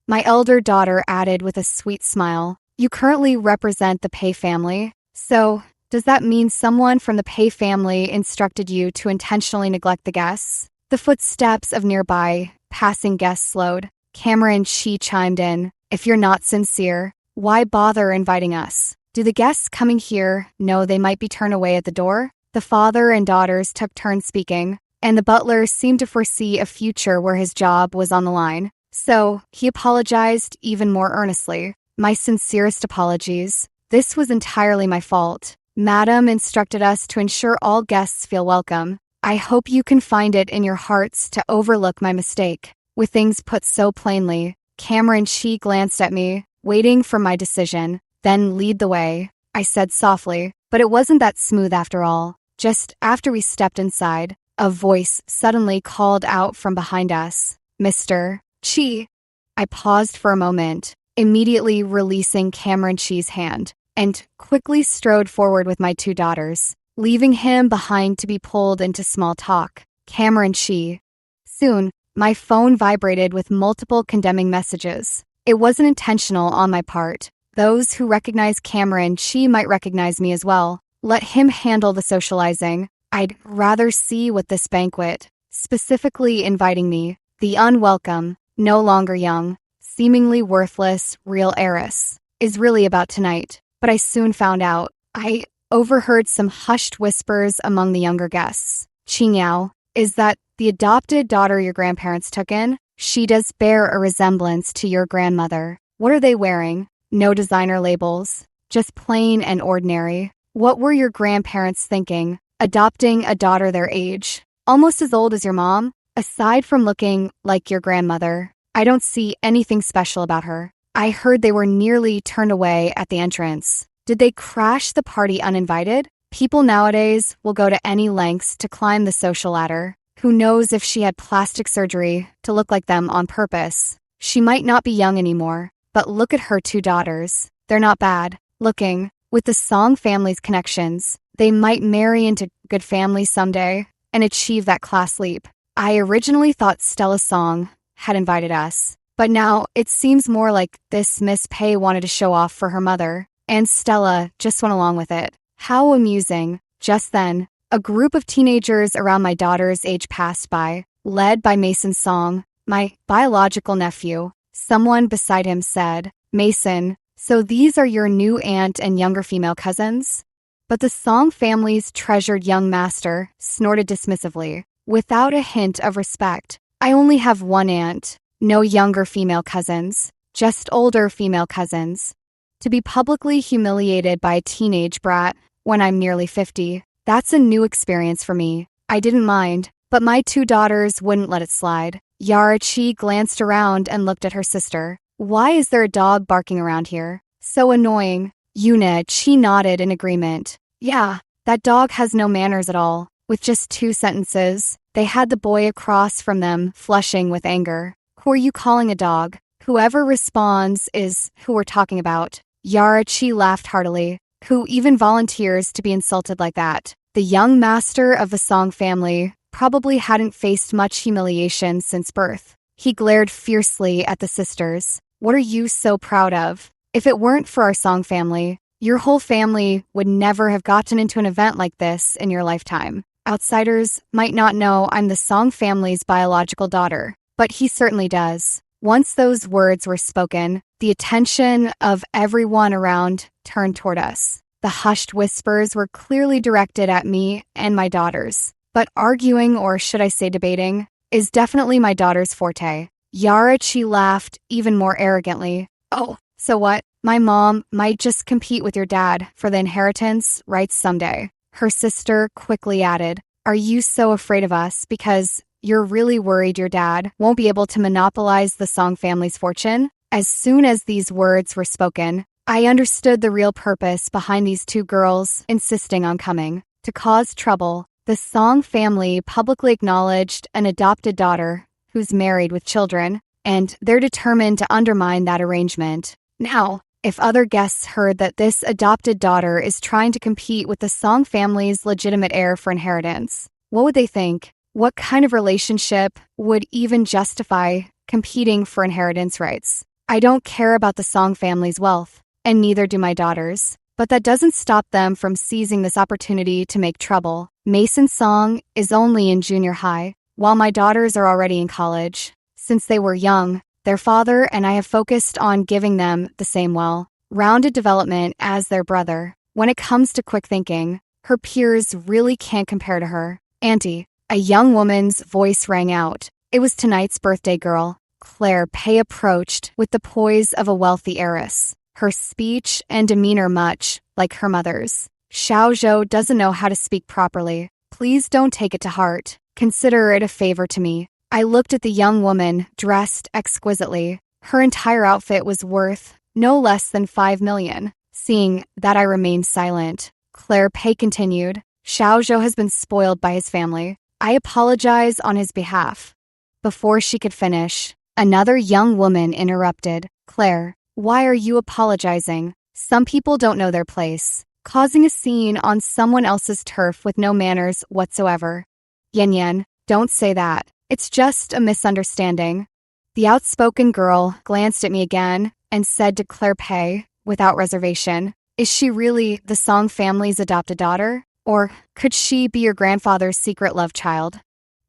My elder daughter added with a sweet smile. You currently represent the Pei family, so does that mean someone from the Pei family instructed you to intentionally neglect the guests? The footsteps of nearby passing guests slowed. Cameron Shee chimed in. If you're not sincere, why bother inviting us? Do the guests coming here know they might be turned away at the door? The father and daughters took turns speaking, and the butler seemed to foresee a future where his job was on the line. So he apologized even more earnestly. My sincerest apologies. This was entirely my fault. Madam instructed us to ensure all guests feel welcome. I hope you can find it in your hearts to overlook my mistake. With things put so plainly, Cameron She glanced at me, waiting for my decision. Then lead the way, I said softly, but it wasn't that smooth after all. Just after we stepped inside, a voice suddenly called out from behind us. Mr. Chi. I paused for a moment, immediately releasing Cameron Chi's hand, and quickly strode forward with my two daughters, leaving him behind to be pulled into small talk. Cameron Chi. Soon, my phone vibrated with multiple condemning messages. It wasn't intentional on my part. Those who recognize Cameron Chi might recognize me as well. Let him handle the socializing. I'd rather see what this banquet, specifically inviting me, the unwelcome, no longer young, seemingly worthless, real heiress, is really about tonight. But I soon found out. I overheard some hushed whispers among the younger guests. Qingao, is that the adopted daughter your grandparents took in? She does bear a resemblance to your grandmother. What are they wearing? No designer labels, just plain and ordinary. What were your grandparents thinking, adopting a daughter their age, almost as old as your mom? Aside from looking like your grandmother, I don't see anything special about her. I heard they were nearly turned away at the entrance. Did they crash the party uninvited? People nowadays will go to any lengths to climb the social ladder. Who knows if she had plastic surgery to look like them on purpose? She might not be young anymore, but look at her two daughters. They're not bad looking. With the Song family's connections, they might marry into good families someday and achieve that class leap. I originally thought Stella Song had invited us, but now it seems more like this Miss Pei wanted to show off for her mother, and Stella just went along with it. How amusing. Just then, a group of teenagers around my daughter's age passed by, led by Mason Song, my biological nephew. Someone beside him said, Mason, so these are your new aunt and younger female cousins? But the Song family's treasured young master snorted dismissively, without a hint of respect. I only have one aunt, no younger female cousins, just older female cousins. To be publicly humiliated by a teenage brat when I'm nearly 50, that's a new experience for me. I didn't mind, but my two daughters wouldn't let it slide. Yara Chi glanced around and looked at her sister. Why is there a dog barking around here? So annoying. Yuna Chi nodded in agreement. Yeah, that dog has no manners at all. With just 2 sentences, they had the boy across from them flushing with anger. Who are you calling a dog? Whoever responds is who we're talking about. Yara Chi laughed heartily. Who even volunteers to be insulted like that? The young master of the Song family probably hadn't faced much humiliation since birth. He glared fiercely at the sisters. What are you so proud of? If it weren't for our Song family, your whole family would never have gotten into an event like this in your lifetime. Outsiders might not know I'm the Song family's biological daughter, but he certainly does. Once those words were spoken, the attention of everyone around turned toward us. The hushed whispers were clearly directed at me and my daughters. But arguing, or should I say debating, is definitely my daughter's forte. Yara Chi laughed even more arrogantly. Oh, so what? My mom might just compete with your dad for the inheritance rights someday. Her sister quickly added, Are you so afraid of us because you're really worried your dad won't be able to monopolize the Song family's fortune? As soon as these words were spoken, I understood the real purpose behind these two girls insisting on coming. To cause trouble, the Song family publicly acknowledged an adopted daughter who's married with children, and they're determined to undermine that arrangement. Now, if other guests heard that this adopted daughter is trying to compete with the Song family's legitimate heir for inheritance, what would they think? What kind of relationship would even justify competing for inheritance rights? I don't care about the Song family's wealth, and neither do my daughters. But that doesn't stop them from seizing this opportunity to make trouble. Mason Song is only in junior high, while my daughters are already in college. Since they were young, their father and I have focused on giving them the same well-rounded development as their brother. When it comes to quick thinking, her peers really can't compare to her. Auntie, a young woman's voice rang out. It was tonight's birthday girl, Claire Pei approached with the poise of a wealthy heiress, her speech and demeanor much like her mother's. Xiao Zhou doesn't know how to speak properly. Please don't take it to heart. Consider it a favor to me. I looked at the young woman, dressed exquisitely. Her entire outfit was worth no less than 5 million. Seeing that I remained silent, Claire Pei continued, Xiao Zhou has been spoiled by his family. I apologize on his behalf. Before she could finish, another young woman interrupted. Claire, why are you apologizing? Some people don't know their place, causing a scene on someone else's turf with no manners whatsoever. Yin Yan, don't say that. It's just a misunderstanding. The outspoken girl glanced at me again and said to Claire Pei, without reservation, is she really the Song family's adopted daughter? Or could she be your grandfather's secret love child?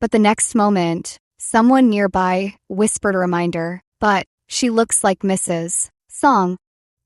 But the next moment, someone nearby whispered a reminder, but she looks like Mrs. Song.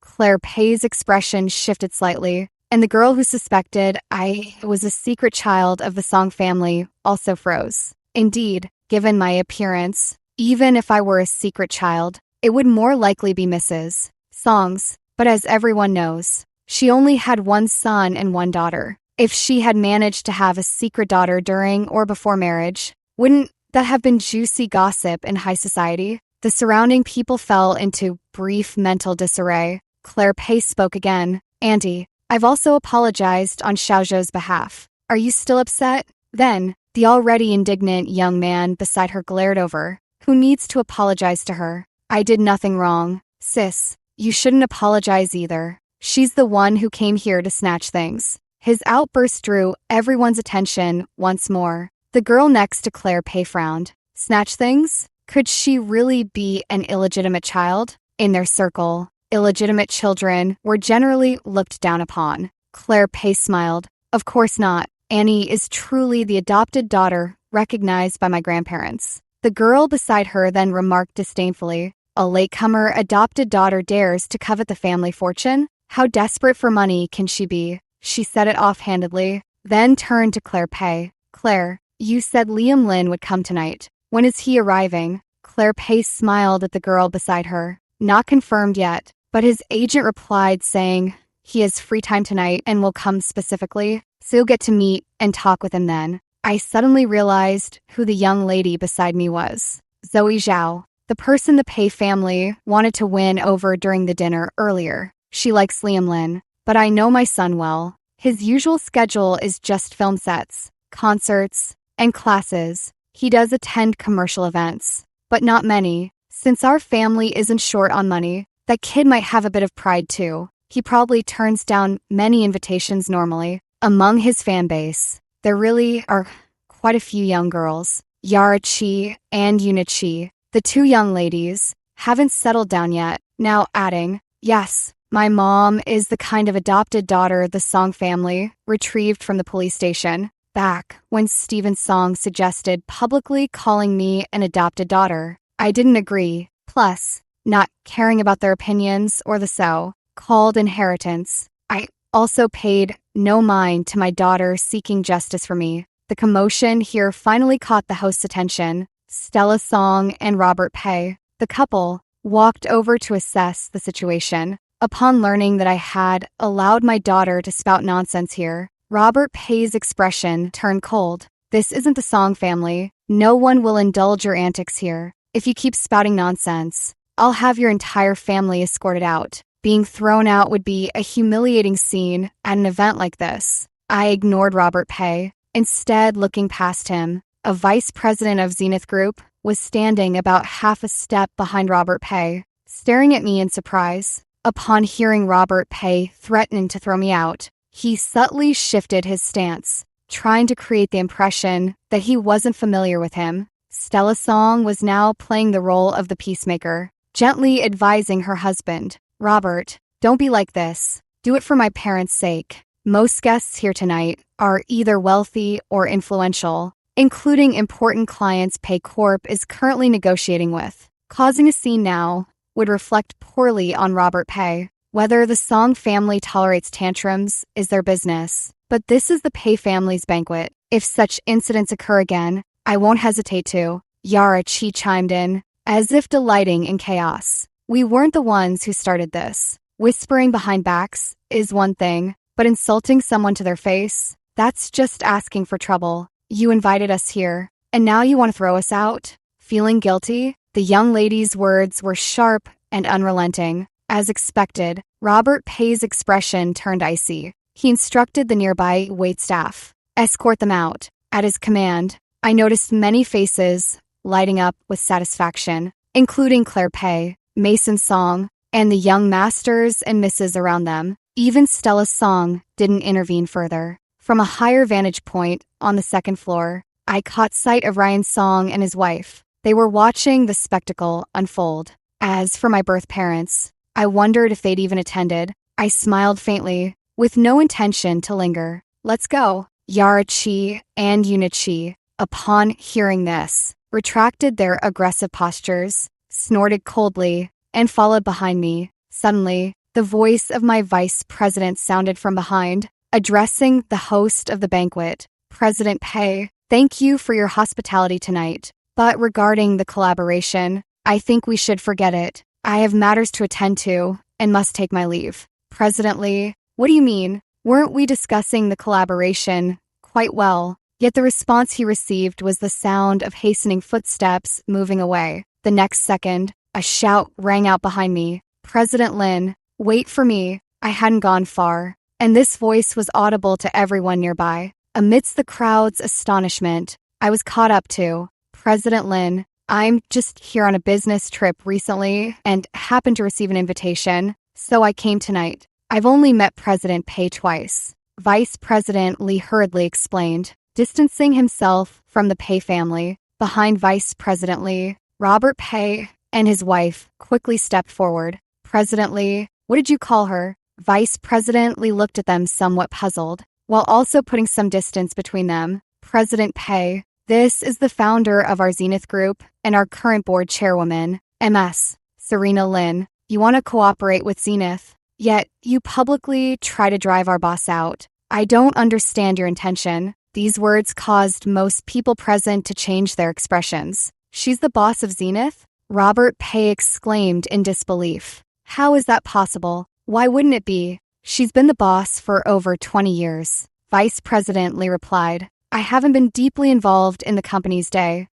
Claire Pei's expression shifted slightly, and the girl who suspected I was a secret child of the Song family also froze. Indeed, given my appearance, even if I were a secret child, it would more likely be Mrs. Song's. But as everyone knows, she only had one son and one daughter. If she had managed to have a secret daughter during or before marriage, wouldn't that have been juicy gossip in high society? The surrounding people fell into brief mental disarray. Claire Pei spoke again. Auntie, I've also apologized on Xiao Zhou's behalf. Are you still upset? Then, the already indignant young man beside her glared over. Who needs to apologize to her? I did nothing wrong. Sis, you shouldn't apologize either. She's the one who came here to snatch things. His outburst drew everyone's attention once more. The girl next to Claire Pei frowned. Snatch things? Could she really be an illegitimate child? In their circle, illegitimate children were generally looked down upon. Claire Pei smiled. Of course not. Annie is truly the adopted daughter recognized by my grandparents. The girl beside her then remarked disdainfully, a latecomer adopted daughter dares to covet the family fortune? How desperate for money can she be? She said it offhandedly, then turned to Claire Pei. Claire, you said Liam Lin would come tonight. When is he arriving? Claire Pei smiled at the girl beside her. Not confirmed yet, but his agent replied saying he has free time tonight and will come specifically, so you'll get to meet and talk with him then. I suddenly realized who the young lady beside me was. Zoe Zhao, the person the Pei family wanted to win over during the dinner earlier. She likes Liam Lin, but I know my son well. His usual schedule is just film sets, concerts, and classes. He does attend commercial events, but not many. Since our family isn't short on money, that kid might have a bit of pride too. He probably turns down many invitations normally. Among his fan base, there really are quite a few young girls. Yara Chi and Yuna Chi, the two young ladies, haven't settled down yet, now adding, yes, my mom is the kind of adopted daughter the Song family retrieved from the police station, back when Stephen Song suggested publicly calling me an adopted daughter. I didn't agree, plus, not caring about their opinions or the so-called inheritance. I also paid no mind to my daughter seeking justice for me. The commotion here finally caught the host's attention. Stella Song and Robert Pei, the couple, walked over to assess the situation. Upon learning that I had allowed my daughter to spout nonsense here, Robert Pei's expression turned cold. This isn't the Song family. No one will indulge your antics here. If you keep spouting nonsense, I'll have your entire family escorted out. Being thrown out would be a humiliating scene at an event like this. I ignored Robert Pei, instead looking past him. A vice president of Zenith Group was standing about half a step behind Robert Pei, staring at me in surprise. Upon hearing Robert Pei threaten to throw me out, he subtly shifted his stance, trying to create the impression that he wasn't familiar with him. Stella Song was now playing the role of the peacemaker, gently advising her husband, Robert, don't be like this. Do it for my parents' sake. Most guests here tonight are either wealthy or influential, including important clients Pei Corp is currently negotiating with. Causing a scene now would reflect poorly on Robert Pei. Whether the Song family tolerates tantrums is their business, but this is the Pei family's banquet. If such incidents occur again, I won't hesitate to. Yara Chi chimed in. as if delighting in chaos. We weren't the ones who started this. Whispering behind backs is one thing, but insulting someone to their face, that's just asking for trouble. You invited us here, and now you want to throw us out? Feeling guilty? The young lady's words were sharp and unrelenting. As expected, Robert Pay's expression turned icy. He instructed the nearby waitstaff, "Escort them out." At his command, I noticed many faces lighting up with satisfaction, including Claire Pay, Mason Song, and the young masters and misses around them. Even Stella Song didn't intervene further. From a higher vantage point on the second floor, I caught sight of Ryan Song and his wife. They were watching the spectacle unfold. As for my birth parents, I wondered if they'd even attended. I smiled faintly, with no intention to linger. "Let's go." Yara Chi and Unit Chi, upon hearing this, retracted their aggressive postures, snorted coldly, and followed behind me. Suddenly, the voice of my vice president sounded from behind, addressing the host of the banquet. "President Pei, thank you for your hospitality tonight. But regarding the collaboration, I think we should forget it. I have matters to attend to and must take my leave." "President Lee, what do you mean? Weren't we discussing the collaboration quite well?" Yet the response he received was the sound of hastening footsteps moving away. The next second, a shout rang out behind me. "President Lin, wait for me." I hadn't gone far, and this voice was audible to everyone nearby. Amidst the crowd's astonishment, I was caught up to, "President Lin, I'm just here on a business trip recently and happened to receive an invitation, so I came tonight. I've only met President Pei twice." Vice President Lee hurriedly explained, distancing himself from the Pei family. Behind Vice President Lee, Robert Pei and his wife quickly stepped forward. "President Lee, what did you call her?" Vice President Lee looked at them somewhat puzzled, while also putting some distance between them. "President Pei, this is the founder of our Zenith Group and our current board chairwoman, MS Serena Lin. You want to cooperate with Zenith, yet you publicly try to drive our boss out. I don't understand your intention." These words caused most people present to change their expressions. "She's the boss of Zenith?" Robert Pei exclaimed in disbelief. "How is that possible? Why wouldn't it be? She's been the boss for over 20 years. Vice President Lee replied, "I haven't been deeply involved in the company's day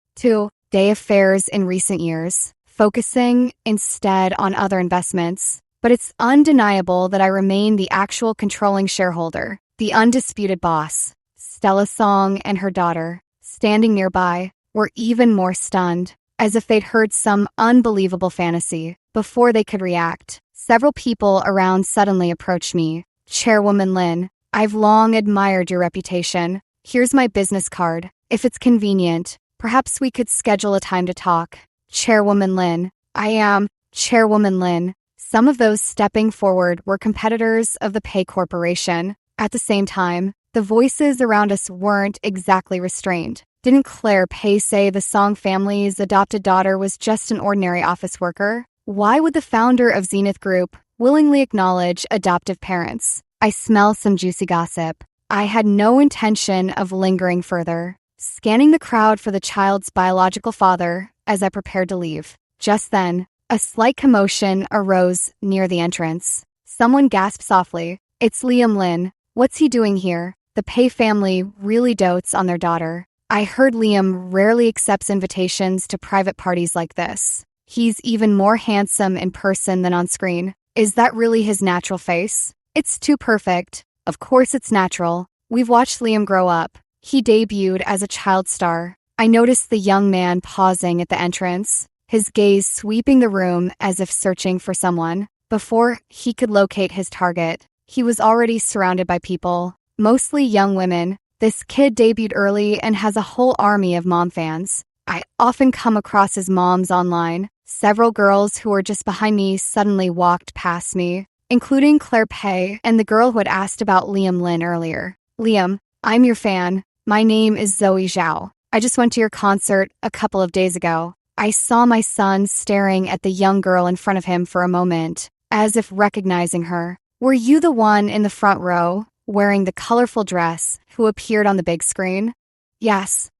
affairs in recent years, focusing instead on other investments. But it's undeniable that I remain the actual controlling shareholder, the undisputed boss." Stella Song and her daughter, standing nearby, were even more stunned, as if they'd heard some unbelievable fantasy. Before they could react, several people around suddenly approached me. "Chairwoman Lin, I've long admired your reputation. Here's my business card. If it's convenient, perhaps we could schedule a time to talk." "Chairwoman Lin, I am Chairwoman Lin." Some of those stepping forward were competitors of the Pei Corporation. At the same time, the voices around us weren't exactly restrained. Didn't Claire Pei say the Song family's adopted daughter was just an ordinary office worker? Why would the founder of Zenith Group willingly acknowledge adoptive parents? I smell some juicy gossip. I had no intention of lingering further, scanning the crowd for the child's biological father as I prepared to leave. Just then, a slight commotion arose near the entrance. Someone gasped softly, "It's Liam Lin. What's he doing here?" The Pei family really dotes on their daughter. I heard Liam rarely accepts invitations to private parties like this. He's even more handsome in person than on screen. Is that really his natural face? It's too perfect. Of course it's natural. We've watched Liam grow up. He debuted as a child star. I noticed the young man pausing at the entrance, his gaze sweeping the room as if searching for someone. Before he could locate his target, he was already surrounded by people, mostly young women. This kid debuted early and has a whole army of mom fans. I often come across his moms online. Several girls who were just behind me suddenly walked past me, including Claire Pei and the girl who had asked about Liam Lin earlier. "Liam, I'm your fan. My name is Zoe Zhao. I just went to your concert a couple of days ago." I saw my son staring at the young girl in front of him for a moment, as if recognizing her. "Were you the one in the front row, wearing the colorful dress, who appeared on the big screen?" Yes,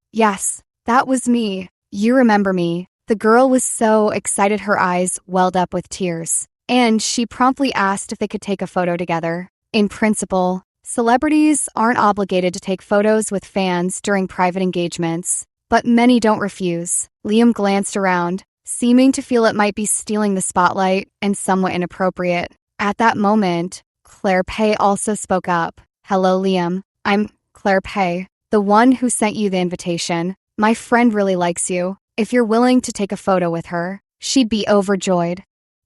that was me. You remember me. The girl was so excited her eyes welled up with tears, and she promptly asked if they could take a photo together. In principle, celebrities aren't obligated to take photos with fans during private engagements, but many don't refuse. Liam glanced around, seeming to feel it might be stealing the spotlight and somewhat inappropriate. At that moment, Claire Pay also spoke up. "Hello, Liam. I'm Claire Pay, the one who sent you the invitation. My friend really likes you. If you're willing to take a photo with her, she'd be overjoyed."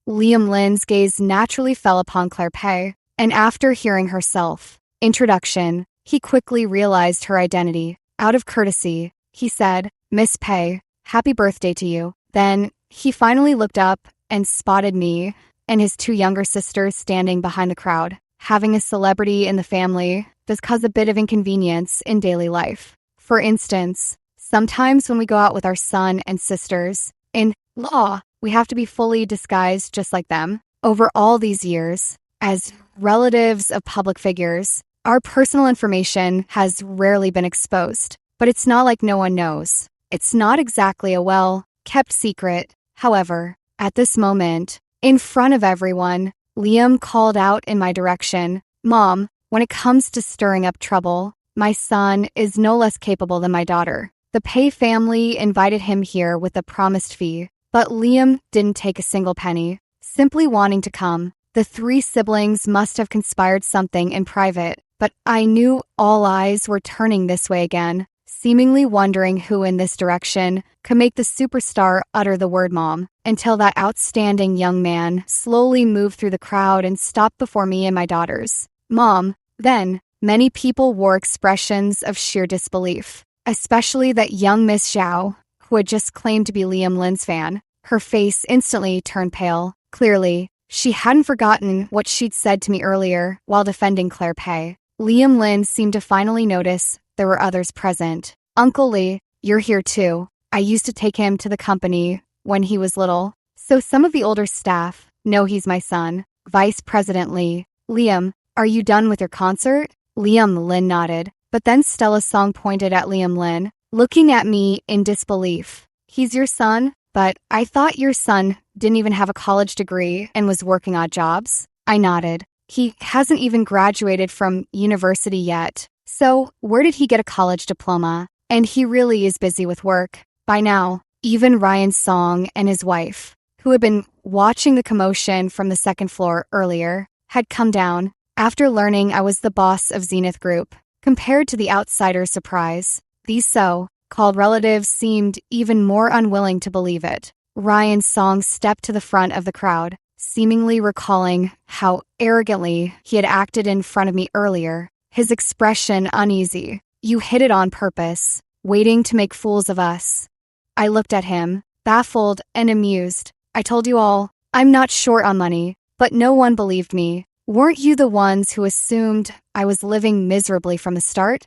Liam Lynn's gaze naturally fell upon Claire Pay, and after hearing her self-introduction, he quickly realized her identity. Out of courtesy, he said, "Miss Pay, happy birthday to you." Then, he finally looked up and spotted me and his two younger sisters standing behind the crowd. Having a celebrity in the family does cause a bit of inconvenience in daily life. For instance, sometimes when we go out with our son and sisters, in law, we have to be fully disguised just like them. Over all these years, as relatives of public figures, our personal information has rarely been exposed, but it's not like no one knows. It's not exactly a well-kept secret. However, at this moment, in front of everyone, Liam called out in my direction, "Mom, when it comes to stirring up trouble, my son is no less capable than my daughter." The Pay family invited him here with a promised fee, but Liam didn't take a single penny, simply wanting to come. The three siblings must have conspired something in private, but I knew all eyes were turning this way again, seemingly wondering who in this direction could make the superstar utter the word "mom," until that outstanding young man slowly moved through the crowd and stopped before me and my daughters. "Mom." Then, many people wore expressions of sheer disbelief, especially that young Miss Zhao, who had just claimed to be Liam Lynn's fan. Her face instantly turned pale. Clearly, she hadn't forgotten what she'd said to me earlier while defending Claire Pay. Liam Lynn seemed to finally notice there were others present. "Uncle Lee, you're here too. I used to take him to the company when he was little, so some of the older staff know he's my son." Vice President Lee. "Liam, are you done with your concert?" Liam Lynn nodded, but then Stella Song pointed at Liam Lynn, looking at me in disbelief. "He's your son? But I thought your son didn't even have a college degree and was working odd jobs." I nodded. "He hasn't even graduated from university yet. So where did he get a college diploma? And he really is busy with work." By now, even Ryan Song and his wife, who had been watching the commotion from the second floor earlier, had come down. After learning I was the boss of Zenith Group, compared to the outsider's surprise, these so-called relatives seemed even more unwilling to believe it. Ryan Song stepped to the front of the crowd, seemingly recalling how arrogantly he had acted in front of me earlier, his expression uneasy. "You hid it on purpose, waiting to make fools of us." I looked at him, baffled and amused. "I told you all, I'm not short on money, but no one believed me. Weren't you the ones who assumed I was living miserably from the start?"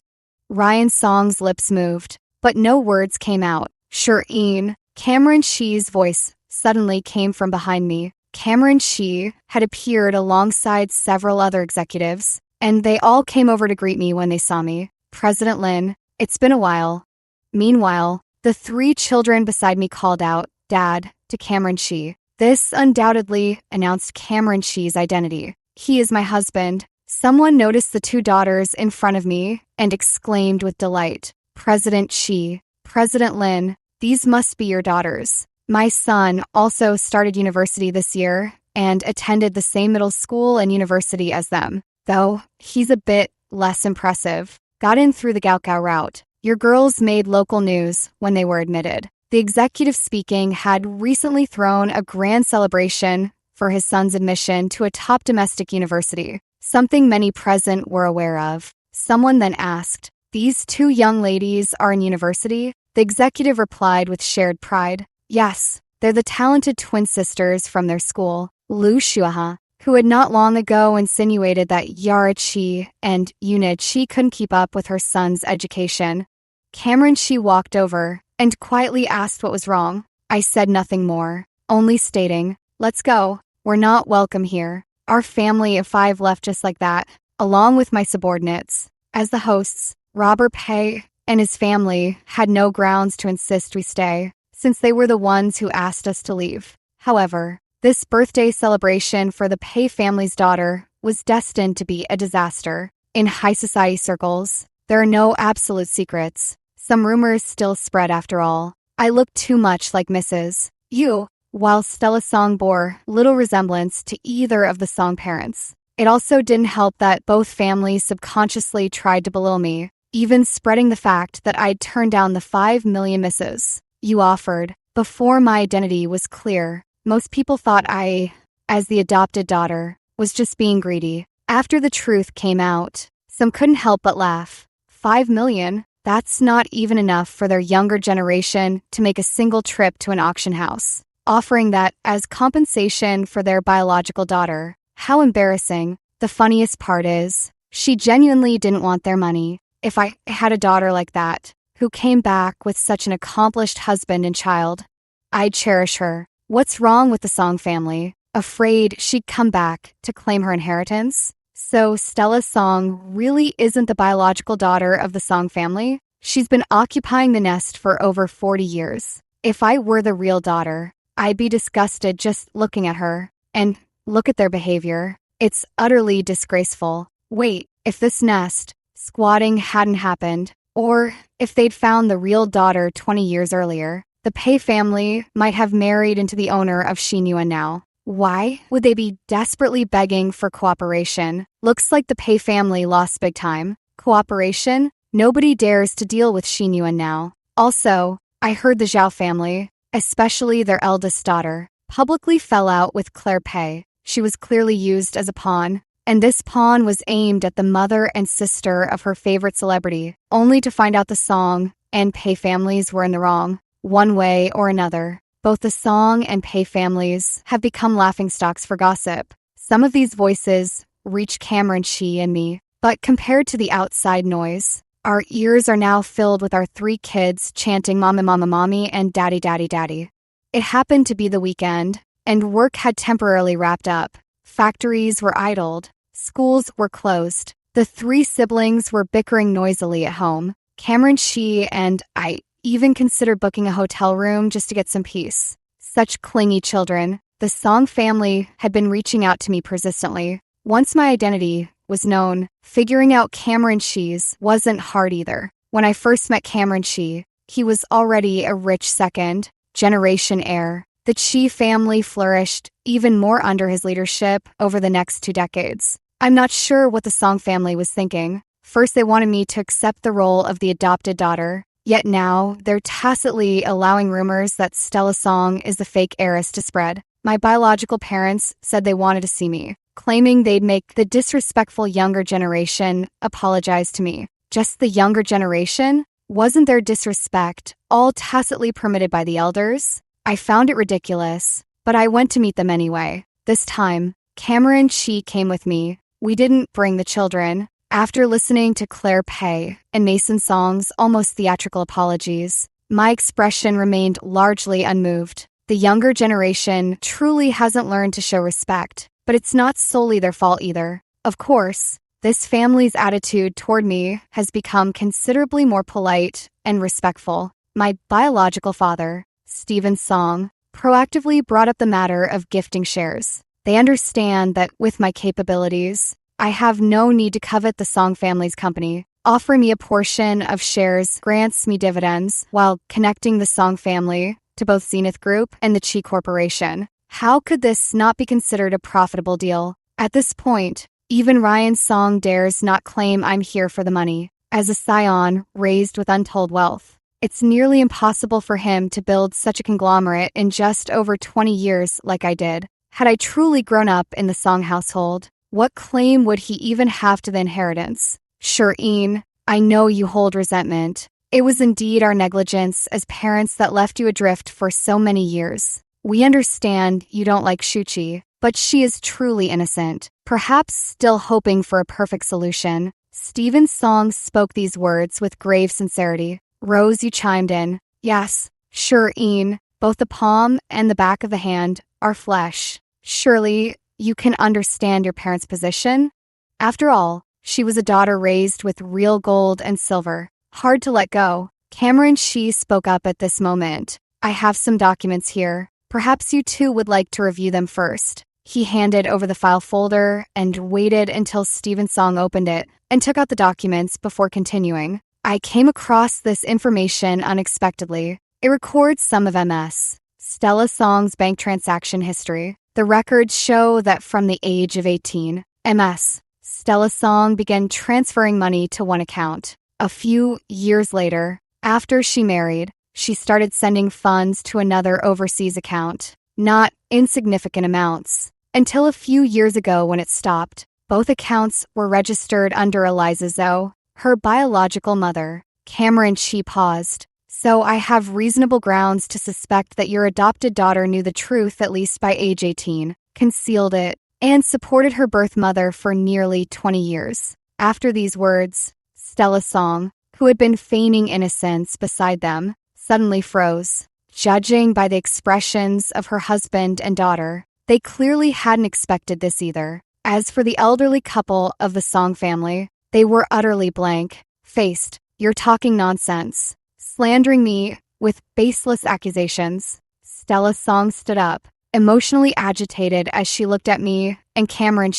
Ryan Song's lips moved, but no words came out. "Sure, Ian." Cameron Shee's voice suddenly came from behind me. Cameron Shee had appeared alongside several other executives, and they all came over to greet me when they saw me. "President Lin, it's been a while." Meanwhile, the three children beside me called out, "Dad," to Cameron Shee. This undoubtedly announced Cameron Shee's identity. "He is my husband." Someone noticed the two daughters in front of me and exclaimed with delight, "President Shee, President Lin, these must be your daughters." My son also started university this year and attended the same middle school and university as them, though he's a bit less impressive. Got in through the Gaokao route. Your girls made local news when they were admitted. The executive speaking had recently thrown a grand celebration for his son's admission to a top domestic university, something many present were aware of. Someone then asked, "These two young ladies are in university?" The executive replied with shared pride, "Yes, they're the talented twin sisters from their school." Lu Shuaha, who had not long ago insinuated that Yara Chi and Yunid Chi couldn't keep up with her son's education. Cameron Shi walked over and quietly asked what was wrong. I said nothing more, only stating, "Let's go. We're not welcome here." Our family of 5 left just like that, along with my subordinates. As the hosts, Robert Pei and his family had no grounds to insist we stay, since they were the ones who asked us to leave. However, this birthday celebration for the Pei family's daughter was destined to be a disaster. In high society circles, there are no absolute secrets. Some rumors still spread after all. I looked too much like Mrs. Yu, while Stella Song bore little resemblance to either of the Song parents. It also didn't help that both families subconsciously tried to belittle me, even spreading the fact that I'd turned down the 5 million Mrs. Yu offered. Before my identity was clear, most people thought I, as the adopted daughter, was just being greedy. After the truth came out, some couldn't help but laugh. 5 million? That's not even enough for their younger generation to make a single trip to an auction house, offering that as compensation for their biological daughter. How embarrassing. The funniest part is, she genuinely didn't want their money. If I had a daughter like that, who came back with such an accomplished husband and child, I'd cherish her. What's wrong with the Song family? Afraid she'd come back to claim her inheritance? So Stella Song really isn't the biological daughter of the Song family? She's been occupying the nest for over 40 years. If I were the real daughter, I'd be disgusted just looking at her. And look at their behavior. It's utterly disgraceful. Wait, if this nest squatting hadn't happened, or if they'd found the real daughter 20 years earlier, the Pei family might have married into the owner of Xinyuan now. Why would they be desperately begging for cooperation? Looks like the Pei family lost big time. Cooperation? Nobody dares to deal with Xinyuan now. Also, I heard the Zhao family, especially their eldest daughter, publicly fell out with Claire Pei. She was clearly used as a pawn, and this pawn was aimed at the mother and sister of her favorite celebrity, only to find out the Song and Pei families were in the wrong, one way or another. Both the Song and Pei families have become laughingstocks for gossip. Some of these voices reach Cameron Shi and me, but compared to the outside noise, our ears are now filled with our 3 kids chanting "Mama, Mama, Mommy" and "Daddy, Daddy, Daddy." It happened to be the weekend, and work had temporarily wrapped up. Factories were idled. Schools were closed. The 3 siblings were bickering noisily at home. Cameron Shi and I even considered booking a hotel room just to get some peace. Such clingy children. The Song family had been reaching out to me persistently. Once my identity was known, figuring out Cameron Shi's wasn't hard either. When I first met Cameron Shi, he was already a rich second-generation heir. The Chi family flourished even more under his leadership over the next 2 decades. I'm not sure what the Song family was thinking. First, they wanted me to accept the role of the adopted daughter, yet now they're tacitly allowing rumors that Stella Song is the fake heiress to spread. My biological parents said they wanted to see me, claiming they'd make the disrespectful younger generation apologize to me. Just the younger generation? Wasn't their disrespect all tacitly permitted by the elders? I found it ridiculous, but I went to meet them anyway. This time, Cameron Shi came with me. We didn't bring the children. After listening to Claire Pei and Mason Song's almost theatrical apologies, my expression remained largely unmoved. The younger generation truly hasn't learned to show respect, but it's not solely their fault either. Of course, this family's attitude toward me has become considerably more polite and respectful. My biological father, Stephen Song, proactively brought up the matter of gifting shares. They understand that with my capabilities, I have no need to covet the Song family's company. Offering me a portion of shares grants me dividends while connecting the Song family to both Zenith Group and the Chi Corporation. How could this not be considered a profitable deal? At this point, even Ryan Song dares not claim I'm here for the money. As a scion raised with untold wealth, it's nearly impossible for him to build such a conglomerate in just over 20 years like I did. Had I truly grown up in the Song household, what claim would he even have to the inheritance? Sure, Ian, I know you hold resentment. It was indeed our negligence as parents that left you adrift for so many years. We understand you don't like Shuchi, but she is truly innocent, perhaps still hoping for a perfect solution. Stephen Song spoke these words with grave sincerity. Rose, you chimed in. Yes, sure, Ian. Both the palm and the back of the hand are flesh. Surely, you can understand your parents' position? After all, she was a daughter raised with real gold and silver. Hard to let go. Cameron Shi spoke up at this moment. I have some documents here. Perhaps you two would like to review them first. He handed over the file folder and waited until Stephen Song opened it and took out the documents before continuing. I came across this information unexpectedly. It records some of Ms. Stella Song's bank transaction history. The records show that from the age of 18, Ms. Stella Song began transferring money to one account. A few years later, after she married, she started sending funds to another overseas account, not insignificant amounts. Until a few years ago when it stopped, both accounts were registered under Eliza Zoe, her biological mother. Cameron, she paused. So I have reasonable grounds to suspect that your adopted daughter knew the truth at least by age 18, concealed it, and supported her birth mother for nearly 20 years. After these words, Stella Song, who had been feigning innocence beside them, suddenly froze. Judging by the expressions of her husband and daughter, they clearly hadn't expected this either. As for the elderly couple of the Song family, they were utterly blank-faced. You're talking nonsense. Slandering me with baseless accusations. Stella Song stood up, emotionally agitated as she looked at me and Cameron.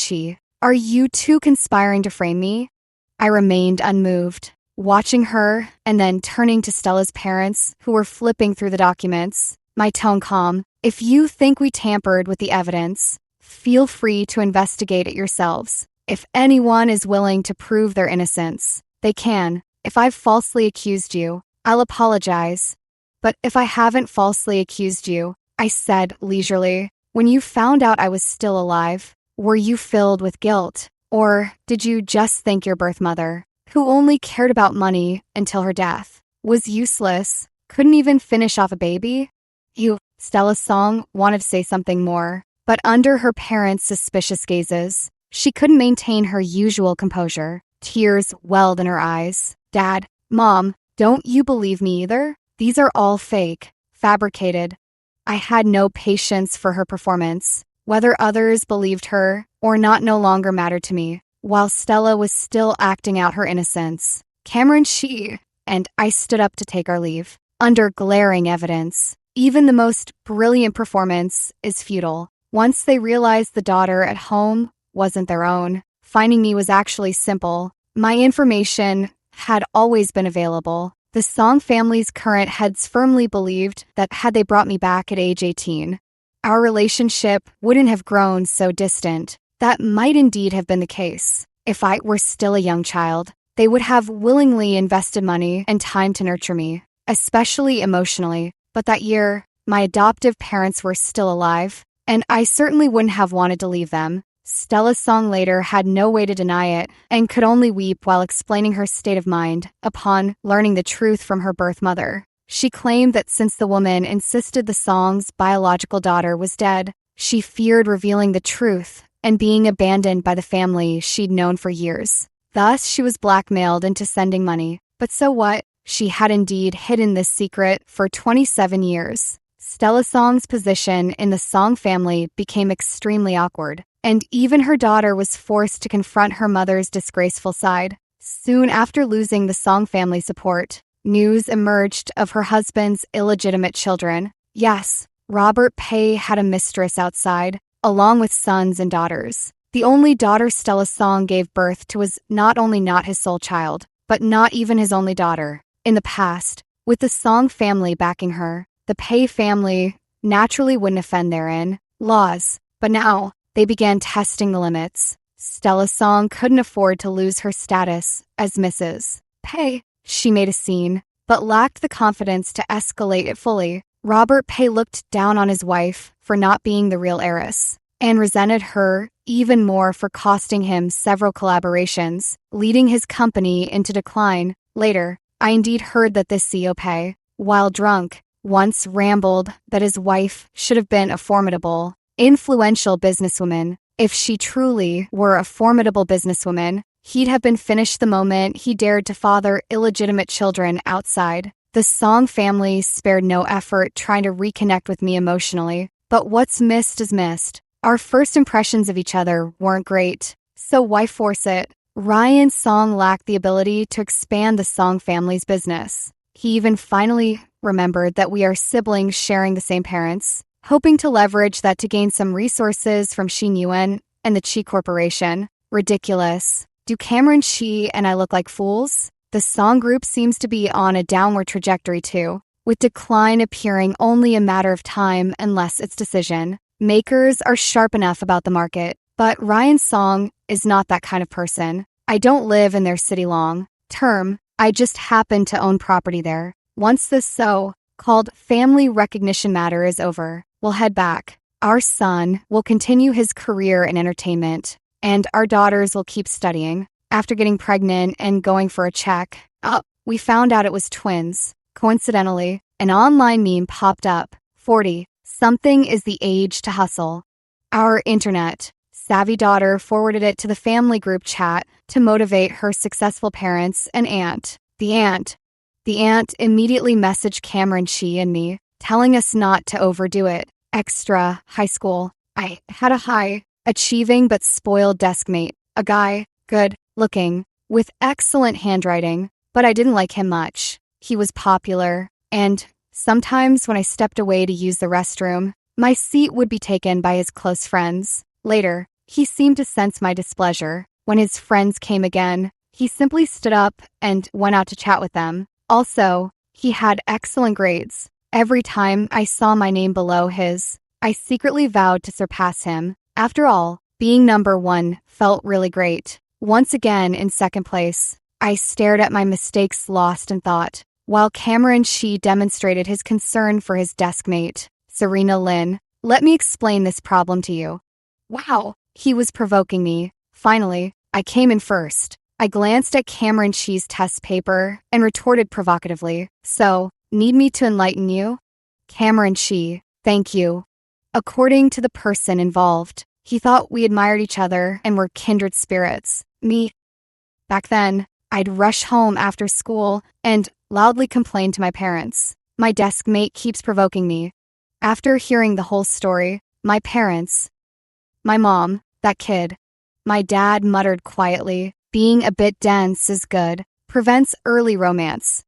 Are you two conspiring to frame me? I remained unmoved, watching her and then turning to Stella's parents, who were flipping through the documents, my tone calm. If you think we tampered with the evidence, feel free to investigate it yourselves. If anyone is willing to prove their innocence, they can. If I've falsely accused you, I'll apologize. But if I haven't falsely accused you, I said leisurely, when you found out I was still alive, were you filled with guilt? Or did you just think your birth mother, who only cared about money until her death, was useless, couldn't even finish off a baby? Stella Song wanted to say something more, but under her parents' suspicious gazes, she couldn't maintain her usual composure. Tears welled in her eyes. Dad, Mom, don't you believe me either? These are all fake, fabricated. I had no patience for her performance. Whether others believed her or not no longer mattered to me. While Stella was still acting out her innocence, Cameron, and I stood up to take our leave. Under glaring evidence, even the most brilliant performance is futile. Once they realized the daughter at home wasn't their own, finding me was actually simple. My information had always been available. The Song family's current heads firmly believed that had they brought me back at age 18, our relationship wouldn't have grown so distant. That might indeed have been the case. If I were still a young child, they would have willingly invested money and time to nurture me, especially emotionally. But that year, my adoptive parents were still alive, and I certainly wouldn't have wanted to leave them. Stella Song later had no way to deny it and could only weep while explaining her state of mind upon learning the truth from her birth mother. She claimed that since the woman insisted the Song's biological daughter was dead, she feared revealing the truth and being abandoned by the family she'd known for years. Thus, she was blackmailed into sending money. But so what? She had indeed hidden this secret for 27 years. Stella Song's position in the Song family became extremely awkward, and even her daughter was forced to confront her mother's disgraceful side. Soon after losing the Song family support, news emerged of her husband's illegitimate children. Yes, Robert Pei had a mistress outside, along with sons and daughters. The only daughter Stella Song gave birth to was not only not his sole child, but not even his only daughter. In the past, with the Song family backing her, the Pei family naturally wouldn't offend therein laws, but now they began testing the limits. Stella Song couldn't afford to lose her status as Mrs. Pei. She made a scene, but lacked the confidence to escalate it fully. Robert Pei looked down on his wife for not being the real heiress, and resented her even more for costing him several collaborations, leading his company into decline. Later, I indeed heard that this CEO Pei, while drunk, once rambled that his wife should have been a formidable, influential businesswoman. If she truly were a formidable businesswoman, he'd have been finished the moment he dared to father illegitimate children outside. The Song family spared no effort trying to reconnect with me emotionally, but what's missed is missed. Our first impressions of each other weren't great, so why force it? Ryan Song lacked the ability to expand the Song family's business. He even finally remembered that we are siblings sharing the same parents, hoping to leverage that to gain some resources from Shi Nguyen and the Chi Corporation. Ridiculous. Do Cameron Shi and I look like fools? The song group seems to be on a downward trajectory too, with decline appearing only a matter of time unless its decision. Makers are sharp enough about the market, but Ryan Song is not that kind of person. I don't live in their city long term. I just happen to own property there. Once this so-called family recognition matter is over, we'll head back. Our son will continue his career in entertainment, and our daughters will keep studying. After getting pregnant and going for a check, we found out it was twins. Coincidentally, an online meme popped up. 40. Something is the age to hustle. Our internet-savvy daughter forwarded it to the family group chat to motivate her successful parents and aunt. The aunt immediately messaged Cameron Shi and me, telling us not to overdo it. Extra high school. I had a high achieving but spoiled deskmate, a guy, good looking, with excellent handwriting, but I didn't like him much. He was popular, and sometimes when I stepped away to use the restroom, my seat would be taken by his close friends. Later, he seemed to sense my displeasure. When his friends came again, he simply stood up and went out to chat with them. Also, he had excellent grades. Every time I saw my name below his, I secretly vowed to surpass him. After all, being number one felt really great. Once again in second place, I stared at my mistakes lost in thought, while Cameron Shi demonstrated his concern for his deskmate, Serena Lin. Let me explain this problem to you. Wow, he was provoking me. Finally, I came in first. I glanced at Cameron Shi's test paper and retorted provocatively. So, need me to enlighten you? Cameron Shi, thank you. According to the person involved, he thought we admired each other and were kindred spirits. Me. Back then, I'd rush home after school and loudly complain to my parents. My desk mate keeps provoking me. After hearing the whole story, my parents, my mom, that kid, my dad muttered quietly, being a bit dense is good, prevents early romance.